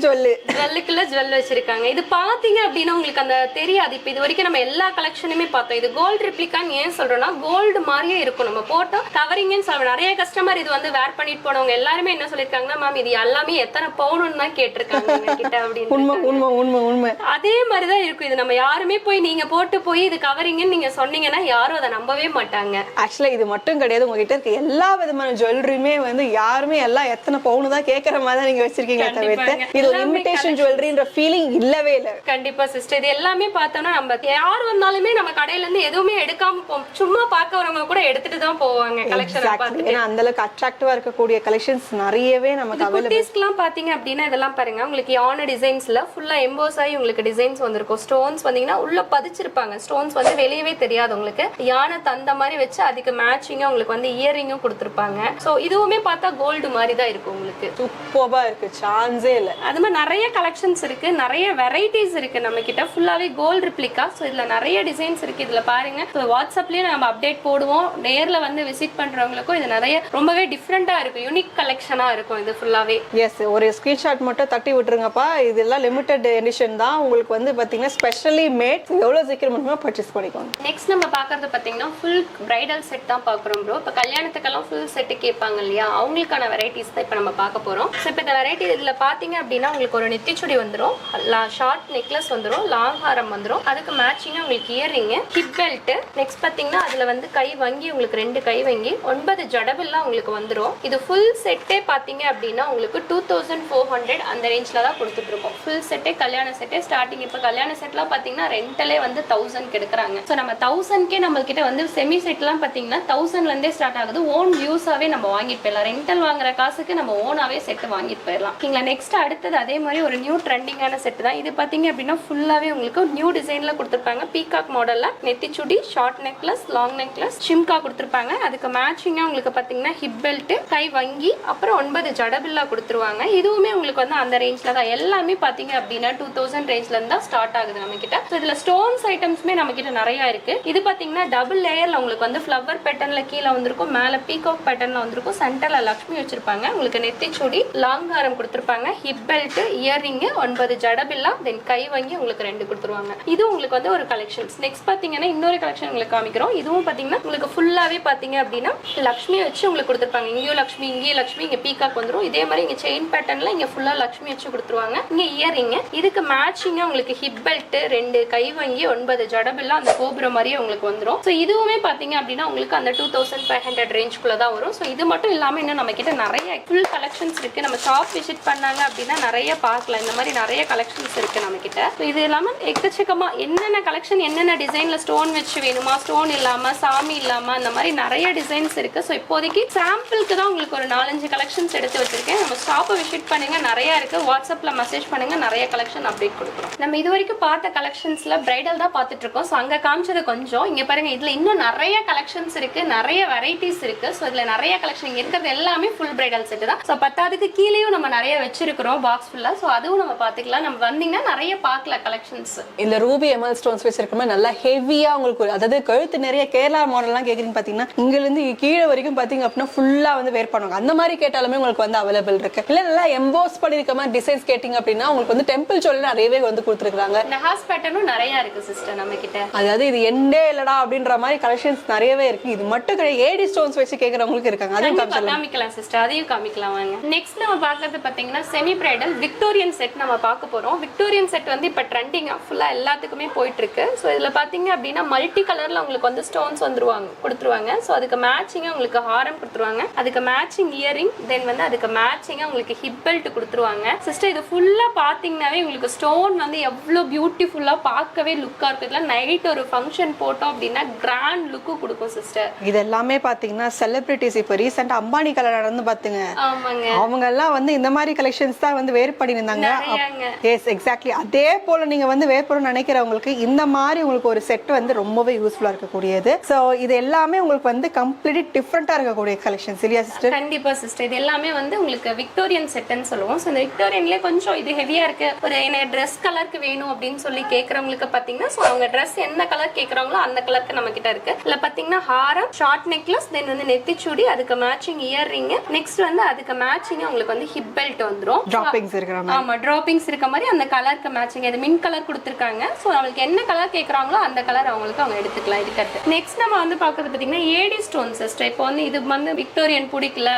ஜுவல் வச்சிருக்காங்க. இது பாத்தீங்க அப்படின்னா உங்களுக்கு அந்த தெரியாது. இப்போ இது வரைக்கும் நம்ம எல்லா கலெக்ஷனுமே பார்த்தோம். இது கோல்டு ரிப்ளிகான்னு ஏன் சொல்றோம்னா கோல்டு மாதிரியே இருக்கும். நம்ம போட்டோம் கவரிங்னு சொல்றோம். நிறைய கஸ்டமர் இது வந்து வேர் பண்ணிட்டு போனவங்க எல்லாருமே என்ன சொல்லிருக்காங்கன்னா மேம் இது எல்லாமே எத்தனை பவுனுன்னு தான் கேட்டிருக்காங்க கிட்ட அப்படின்னு. உண்மை அதே மாதிரிதான் இருக்கும். இது நம்ம யாருமே போய் நீங்க போட்டு போய் இது கவரிங்னு நீங்க சொன்னீங்கன்னா யாரும் அதை நம்பவே மாட்டாங்க. ஆக்சுவலா இது மட்டும் கிடையாது, உங்ககிட்ட இருக்க எல்லா விதமான ஜுவல்லரியுமே வந்து யாருமே எல்லாம் எத்தனை பவுன் தான் கேட்கற மாதிரி தான் நீங்க வச்சிருக்கீங்க. தவிர்த்து இது ஒரு இமிடேஷன் ஜுவல்லரின்ற ஃபீலிங் இல்லவே இல்லை. கண்டிப்பா சிஸ்டர், இது எல்லாமே பார்த்தோம்னா நம்ம யார் வந்தாலுமே நம்ம கடையில இருந்து எதுவுமே எடுக்காம சும்மா பார்க்க வரவங்க கூட எடுத்துட்டு தான் போவாங்க கலெக்ஷன் பார்த்துட்டு. ஏன்னா அந்த அளவுக்கு அட்ராக்டிவா இருக்கக்கூடிய கலெக்ஷன்ஸ் நிறையவே நமக்கு குட்டீஸ்க்குலாம் பாத்தீங்க அப்படின்னா இதெல்லாம் பாருங்க உங்களுக்கு யானை டிசைன்ஸ்ல ஃபுல்லா எம்போஸ் ஆகி உங்களுக்கு டிசைன்ஸ் வந்திருக்கும். ஸ்டோன்ஸ் வந்தீங்கன்னா உள்ள பதிச்சிருப்பாங்க. ஸ்டோன்ஸ் வந்து வெளியவே தெரியாது உங்களுக்கு. யானை தந்த மாதிரி வச்சு அதுக்கு மேட்சிங்கா உங்களுக்கு வந்து இயரிங்கும் கொடுத்துருப்பாங்க. சோ இதுவுமே பார்த்தா கோல்டு மாதிரி தான் இருக்கும். உங்களுக்கு சூப்பரா இருக்கு, சான்ஸே இல்ல. அது மாதிரி நிறைய கலெக்ஷன்ஸ் இருக்கு, நிறைய வெரைட்டிஸ் இருக்கு நம்ம கிட்ட. ஃபுல்லாவே கோல்டு ரிப்ளிகா. ஸோ இதுல நிறைய டிசைன்ஸ் இருக்கு. இதுல பாருங்க வாட்ஸ்அப்லயே நம்ம அப்டேட் போடுவோம். நேர்ல வந்து விசிட் பண்றவங்களுக்கும் இது நிறைய ரொம்பவே டிஃப்ரெண்டா இருக்கும். யூனிக் கலெக்ஷனா இருக்கும் இது ஃபுல்லாவே. எஸ், ஒரு ஸ்கிரீன்ஷாட் மட்டும் தட்டி விட்டுருங்கப்பா. இதெல்லாம் லிமிடெட் எடிஷன் தான். உங்களுக்கு வந்து பாத்தீங்கன்னா ஸ்பெஷலி மேட். எவ்வளவு சீக்கிரம் மட்டுமே பர்ச்சேஸ் பண்ணிக்கோங்க. நெக்ஸ்ட் நம்ம பாக்குறது பாத்தீங்கன்னா ஃபுல் பிரைடல் செட் தான் பாக்குறோம் ப்ரோ. இப்போ கல்யாணத்துக்கெல்லாம் ஃபுல் செட் கேட்பாங்க இல்லையா, அவங்களுக்கான வெரைட்டிஸ் தான் இப்போ நம்ம பார்க்க போறோம். ஸோ இப்போ இந்த வெரைட்டி இதுல பாத்தீங்க அப்படின்னா உங்களுக்கு ஒரு நெத்திச்சுடி வந்துடும், ஷார்ட் நெக்லஸ் வந்துடும், லாங் ஹாரம் வந்துடும், அதுக்கு மேட்சிங்கா உங்களுக்கு இயரிங், ஹிப் பெல்ட். நெக்ஸ்ட் பாத்தீங்கன்னா அதுல வந்து கை வங்கி, உங்களுக்கு 2 கை வங்கி, 9 ஜடபில்லாம் உங்களுக்கு வந்துடும். இது ஃபுல் செட்டே பாத்தீங்க அப்படின்னா உங்களுக்கு 2400 அந்த ரேஞ்ச்ல தான் கொடுத்துட்டு இருக்கோம். ஃபுல் செட்டே கல்யாண செட்டே ஸ்டார்டிங். இப்போ கல்யாண செட்லாம் பாத்தீங்கன்னா ரெண்டலே வந்து 1000 எடுக்கிறாங்க. ஸோ நம்ம 1000கே நம்ம கிட்ட வந்து செமி செட்லாம் பாத்தீங்கன்னா 1000ல இருந்தே ஸ்டார்ட் ஆகுது. ஓன் யூஸாவே நம்ம வாங்கிட்டு போயிடலாம். ரெண்டல் வாங்குற காசுக்கு நம்ம ஓனாவே செட் வாங்கிட்டு போயிடலாம். நீங்களா நெக்ஸ்ட் அடுத்தது அதே மாதிரி ஒரு நியூ ட்ரெண்டிங்கான செட் தான் இது. பாத்தீங்க அப்படின்னா ஃபுல்லாவே உங்களுக்கு நியூ டிசைன்ல கொடுத்துருப்பாங்க. பீகாக் மாடல்ல நெத்திச்சுடி, ஷார்ட் நெக்லஸ், லாங் நெக்லஸ், ஷிம்கா கொடுத்துருப்பாங்க. அதுக்கு மேட்சிங்கா உங்களுக்கு பாத்தீங்கன்னா ஹிப் பெல்ட், கை வங்கி, அப்புறம் 9 ஜடபில்லா கொடுத்துருவாங்க. இதுவுமே உங்களுக்கு வந்து அந்த ரேஞ்ச்ல தான். எல்லாமே பாத்தீங்க அப்படின்னா 2000 ரேஞ்ச்ல இருந்தா ஸ்டார்ட் ஆகுது நம்ம கிட்ட. ஸோ இதுல ஸ்டோன்ஸ் ஐட்டம்ஸ்மே நம்ம கிட்ட நிறைய இருக்கு. இது பாத்தீங்கன்னா டபுள் லேயர்ல உங்களுக்கு வந்து ஃபிளவர் பேட்டர்ன்ல கீழே வந்திருக்கும், மேல பீகாக் பேட்டர்ன்ல வந்திருக்கும், சென்டர்ல லக்ஷ்மி வச்சிருப்பாங்க. உங்களுக்கு நெத்திச்சுடி, லாங் ஹாரம் கொடுத்துருப்பாங்க, ஹிப் பெல்ட், இயரிங், 9 ஜடபில்லா, தென் கை வங்கி உங்களுக்கு 2 கொடுத்துருவாங்க. இது உங்களுக்கு வந்து ஒரு கலெக்ஷன்ஸ். நெக்ஸ்ட் பாத்தீங்கன்னா இன்னொரு கலெக்ஷன் உங்களுக்கு காமிக்கிறோம். இதுவும் பாத்தீங்கன்னா உங்களுக்கு ஃபுல்லாவே பாத்தீங்க அப்படின்னா லக்ஷ்மி வச்சு உங்களுக்கு கொடுத்துருப்பாங்க. இங்கேயும் லக்ஷ்மி, இங்கேயும் லக்ஷ்மி, இங்க பீகாக் வந்துடும். இதே மாதிரி இங்க செயின் பேட்டர்ன்ல இங்க ஃபுல்லா லக்ஷ்மி வச்சு கொடுத்துருவாங்க. இங்க இயரிங், இதுக்கு மேட்சிங்கா உங்களுக்கு ஹிப் பெல்ட், 2 கை வங்கி, 9 ஜடபில்லா, அந்த கோபுரம் மாதிரியே உங்களுக்கு வந்துடும். ஸோ இதுவுமே பாத்தீங்க அப்படின்னா உங்களுக்கு அந்த 2500 ரேஞ்சுக்குள்ள தான் வரும். ஸோ இது மட்டும் இல்லாம இன்னும் நம்ம கிட்ட நிறைய ஃபுல் கலெக்ஷன்ஸ் இருக்கு. நம்ம ஷாப் விசிட் பண்ணாங்க அப்படின்னா நிறைய பார்க்கலாம். இந்த மாதிரி நிறைய கலெக்ஷன்ஸ் இருக்கு நம்ம கிட்ட. இது இல்லாம எக்கச்சக்கமா என்னென்ன கலெக்ஷன், என்னென்ன டிசைன்ல ஸ்டோன் வச்சு வேணுமா, ஸ்டோன் இல்லாம, சாமி இல்லாம, அந்த மாதிரி நிறைய டிசைன்ஸ் இருக்கு. ஸோ இப்போதைக்கு சாம்பிளுக்கு தான் உங்களுக்கு ஒரு 4-5 கலெக்ஷன்ஸ் எடுத்து வச்சிருக்கேன். நம்ம ஷாப்பை விசிட் பண்ணுங்க, நிறைய இருக்கு. வாட்ஸ்அப்ல மெசேஜ் பண்ணுங்க, நிறைய கலெக்ஷன் அப்டேட் கொடுக்குறோம். நம்ம இது வரைக்கும் பார்த்த கலெக்ஷன்ஸ்ல பிரைடல் தான் பார்த்துட்டு இருக்கோம். ஸோ அங்க காமிச்சது கொஞ்சம். இங்க பாருங்க, இதுல இன்னும் நிறைய கலெக்ஷன்ஸ் இருக்கு, நிறைய வெரைட்டிஸ் இருக்கு. ஸோ இதுல நிறைய கலெக்ஷன் இங்க இருக்கிறது எல்லாமே ஃபுல் பிரைடல் செட் தான். ஸோ 10க்கு கீழேயும் நம்ம நிறைய வச்சிருக்கிறோம் பாக்ஸ் ஃபுல்லா. ஸோ அதுவும் நம்ம பாத்துக்கலாம். நம்ம வந்தீங்கன்னா நிறைய பார்க்கலாம் கலெக்ஷன்ஸ். இந்த ரூபி எமல் ஸ்டோன்ஸ் வச்சிருக்கோம், நல்லா ஹெவியா உங்களுக்கு, அதாவது கழுத்து நிறைய கேரளா மாடல்லாம் கேக்குறீங்க பாத்தீங்கன்னா இங்க இருந்து கீழே வரைக்கும் பாத்தீங்க அப்படின்னா ஃபுல்லா வந்து வேர் பண்ணுவாங்க. அந்த மாதிரி கேட்டாலுமே உங்களுக்கு வந்து அவைலபிள் இருக்கு. இல்ல நல்லா எம்போஸ் பண்ணிருக்க மாதிரி டிசைன்ஸ் கேட்டீங்க அப்படின்னா உங்களுக்கு வந்து டெம்பிள் ஜுவல்லரி நிறையவே வந்து கொடுத்துருக்காங்க. நஹாஸ் பேட்டர்னும் நிறைய இருக்கு சிஸ்டர் நம்ம கிட்ட. அதாவது இது எண்டே இல்லடா அப்படின்ற மாதிரி கலெக்ஷன்ஸ் நிறையவே இருக்கு. இது மட்டும் கிடையாது, ஏடி ஸ்டோன்ஸ் வச்சு கேக்குறவங்களுக்கு இருக்காங்க. அதையும் காமிக்கலாம் சிஸ்டர், அதையும் காமிக்கலாம் வாங்க. நெக்ஸ்ட் நம்ம பார்க்கறது பாத்தீங்கன்னா செமி பிரைடல் விக்டோரியன் செட் நம்ம பார்க்க போறோம். விக்டோரியன் செட் வந்து இப்ப ட்ரெண்டிங்கா ஃபுல்லா எல்லாத்துக்குமே போயிட்டு இருக்கு. ஸோ இதுல பாத்தீங்க அப்படின்னா மல்டி கலர்ல உங்களுக்கு வந்து ஸ்டோன்ஸ் வந்துருவாங்க கொடுத்துருவாங்க. ஸோ அதுக்கு மேட்சிங்கா உங்களுக்கு ஹாரம் கொடுத்துருவாங்க, அதுக்கு மேட்சிங் இயரிங், தென் வந்து அதுக்கு மேட்சிங்கா உங்களுக்கு ஹிப் பெல்ட் கொடுத்துருவாங்க. சிஸ்டர் இது ஃபுல்லா பாத்தீங்கன்னாவே உங்களுக்கு ஸ்டோன் வந்து எவ்வளவு பியூட்டிஃபுல்லா பார்க்கவே லுக்கா இருக்கு. இதெல்லாம் நைட் ஒரு ஃபங்க்ஷன் போட்டோம் அப்படின்னா கிராண்ட் லுக்கு கொடுக்கும் சிஸ்டர். இது எல்லாமே பாத்தீங்கன்னா செலிபிரிட்டிஸ் இப்போ ரீசெண்டா அம்பானி கல்யாணம் நடந்து பாத்துங்க, ஆமாங்க, அவங்க எல்லாம் வந்து இந்த மாதிரி கலெக்ஷன்ஸ் தான் வந்து வேர் பண்ணியிருந்தாங்க. எஸ் எக்ஸாக்ட்லி அதே போல நீங்க வந்து வேர் பண்ணணும்னு நினைக்கிறவங்களுக்கு இந்த மாதிரி உங்களுக்கு ஒரு செட் வந்து ரொம்பவே யூஸ்ஃபுல்லா இருக்கக்கூடியது. ஸோ இது எல்லாமே உங்களுக்கு வந்து கம்ப்ளீட்லி டிஃப்ரெண்டா இருக்கக்கூடிய கலெக்ஷன்ஸ் இல்லையா சிஸ்டர்? கண்டிப்பா சிஸ்டர். இது எல்லாமே வந்து உங்களுக்கு விக்டோரியன் செட்னு சொல்லுவோம். ஸோ இந்த விக்டோரியன்லேயே கொஞ்சம் இது ஹெவியா இருக்கு, ஒரு எனக்கு ட்ரெஸ் கலருக்கு வேணும் அப்படின்னு சொல்லி கேட்கறவங்களுக்கு பாத்தீங்கன்னா ஸோ அவங்க ட்ரெஸ் எந்த கலர் கேட்கறாங்களோ அந்த கலருக்கு நம்ம கிட்ட இருக்கு. இல்ல பாத்தீங்கன்னா ஹாரம், ஷார்ட் நெக்லஸ், தென் வந்து நெத்திச்சூடி, அதுக்கு மேட்சிங் இயர் ரிங், நெக்ஸ்ட் வந்து அதுக்கு மேட்சிங் உங்களுக்கு வந்து ஹிப் பெல்ட் வந்துரும். டிராப்பிங்ஸ் இருக்கிற மாதிரி. ஆமா, டிராப்பிங்ஸ் இருக்க மாதிரி அந்த கலருக்கு மேட்சிங் இது மின் கலர் கொடுத்துருக்காங்க. ஸோ அவங்களுக்கு என்ன கலர் கேட்கறாங்களோ அந்த கலர் அவங்களுக்கு அவங்க எடுத்துக்கலாம். இதுக்கடுத்து நெக்ஸ்ட் நம்ம வந்து பாக்குறது பாத்தீங்கன்னா ஏடி ஸ்டோன் சிஸ்டர். இப்போ வந்து இது வந்து விக்டோரியன் பிடிக்கல,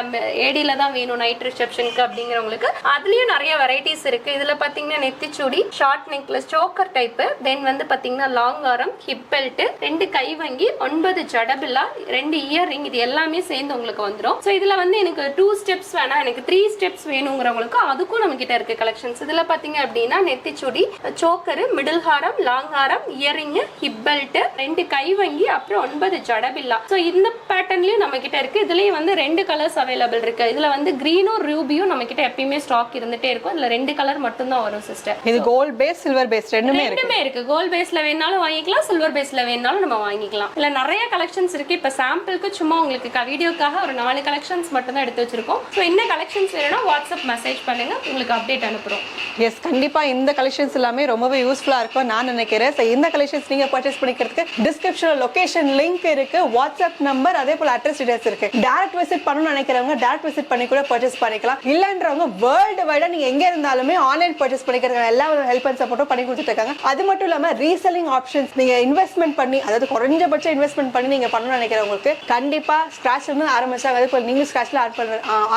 ஏடில தான் வேணும் நைட் ரிசப்ஷனுக்கு அப்படிங்கிறவங்களுக்கு அதுலயும் நிறைய வெரைட்டிஸ் இருக்கு. இதுல பாத்தீங்கன்னா நெத்திச்சூடி, ஷார்ட் நெக்லஸ், சோக்கர் டைப், தென் வந்து பாத்தீங்கன்னா லாங் ஆரம், ஹிப் பெல்ட், 2 கை வங்கி, 9 ஜடபில்லா, 2 இயர் ரிங், இது எல்லாமே சேர்ந்து உங்களுக்கு வந்துடும். ஸோ இதுல வந்து எனக்கு 2 ஸ்டெப்ஸ் வேணா, எனக்கு 3 ஸ்டெப்ஸ் வேணுங்கிறவங்களுக்கு அதுக்கும் நம்ம கிட்ட இருக்கு கலெக்ஷன்ஸ். இதுல பாத்தீங்க அப்படின்னா நெத்திச்சூடி, சோக்கர், மிடில் ஹாரம், லாங் ஹாரம், இயரிங், ஹிப் பெல்ட், 2 கை வங்கி, அப்புறம் 9 ஜடபில்லா. ஸோ இந்த பேட்டர்ன்லயும் நம்ம கிட்ட இருக்கு. இதுலயும் வந்து 2 கலர்ஸ் அவைலபிள் இருக்கு. இதுல வந்து கிரீனும் ரூபியும் நம்ம கிட்ட எப்பயுமே ஸ்டாக் இருந்துட்டே இருக்கும். இதுல 2 கலர் மட்டும் தான் வரும் சிஸ்டர். இது கோல்ட் பேஸ், சில்வர் பேஸ் ரெண்டுமே இருக்கு. கோல்ட் பேஸ்ல வேணாலும் வாங்கிக்கலாம், சில்வர் பேஸ்ல வேணாலும் நம்ம வாங்கிக்கலாம். இல்ல நிறைய கலெக்ஷன்ஸ் இருக்கு. இப்ப சாம்பிளுக்கு சும்மா உங்களுக்கு வீடியோக்காக ஒரு 4 கலெக்ஷன்ஸ் மட்டும் தான் எடுத்து வச்சிருக்கோம். ஸோ என்ன கலெக்ஷன்ஸ் வேணும்னா வாட்ஸ்அப் மெசேஜ் பண்ணுங்க, உங்களுக்கு அப்டேட் அனுப்புறோம். எஸ் கண்டிப்பா இந்த கலெக்ஷன்ஸ் எல்லாமே ரொம்பவே யூஸ்ஃபுல்லா இருக்கும் நான் நினைக்கிறேன். ஸோ இந்த கலெக்ஷன்ஸ் நீங்க பர்ச்சேஸ் பண்ணிக்கிறதுக்கு டிஸ்கிரிப்ஷன்ல லொகேஷன் லிங்க் இருக்கு, வாட்ஸ்அப் நம்பர், அதே போல அட்ரஸ் டீடைல்ஸ் இருக்கு. டைரக்ட் விசிட் பண்ணணும்னு நினைக்கிறவங்க டைரக்ட் விசிட் பண்ணி கூட பர்ச்சேஸ் பண்ணிக்கலாம். இல்லன்றவங்க வேர்ல்டு வைடா நீங்க எங்க இருந்தாலுமே ஆன்லைன் பர்ச்சேஸ் பண்ணிக்கிறதுக்கு எல்லா ஹெல்ப் அண்ட் சப்போர்ட்டும் பண்ணி கொடுத்துட்டு இருக்காங்க. அது மட்டும் இல்லாம ரீசெல்லிங் ஆப்ஷன்ஸ், நீங்க இன்வெஸ்ட்மெண்ட் பண்ணி, அதாவது குறைஞ்சபட்ச இன்வெஸ்ட்மெண்ட் பண்ணி நீங்க பண்ணணும்னு நினைக்கிறவங்களுக்கு கண்டிப்பா ஸ்கிராட்ச்ல இருந்து ஆரம்பிச்சாங்க. அதே போல நீங்க ஸ்கிராட்ச்ல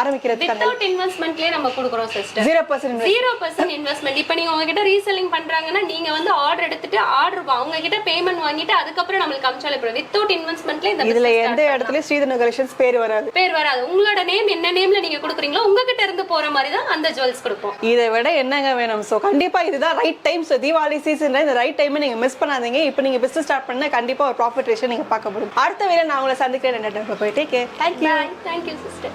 ஆரம்பிக்கிறதுக்கு வித்அவுட் இன்வெஸ்ட்மென்ட்லயே நம்ம கொடுக்குறோம் சிஸ்டர். 0% இன்வெஸ்ட்மென்ட். இப்போ நீங்க உங்ககிட்ட ரீசெல்லிங் பண்றாங்கன்னா நீங்க வந்து ஆர்டர் எடுத்துட்டு ஆர்டர் அவங்க கிட்ட பேமெண்ட் வாங்கிட்டு அதுக்கப்புறம் நம்மளுக்கு அம்சாலே போறோம். வித்அவுட் இன்வெஸ்ட்மென்ட்ல இதுல எந்த இடத்துலயும் ஸ்ரீதனு கலெக்ஷன்ஸ் பேர் வராது. உங்களோட நேம் என்ன நேம்ல நீங்க கொடுக்குறீங்களோ உங்ககிட்ட இருந்து போற மாதிரி தான் அந்த ஜுவல்ஸ் கொடுப்போம். இதை விட என்னங்க வேணும்? சோ கண்டிப்பா இதுதான் ரைட் டைம். சோ தீபாவளி சீசன்ல இந்த ரைட் டைம் நீங்க மிஸ் பண்ணாதீங்க. இப்போ நீங்க பிசினஸ் ஸ்டார்ட் பண்ணா கண்டிப்பா ஒரு ப்ராஃபிட் ரேஷியோ நீங்க பார்க்க முடியும். அடுத்த வேளை நான் உங்களை சந்திக்கிறேன். போயிட்டே. Thank you sister.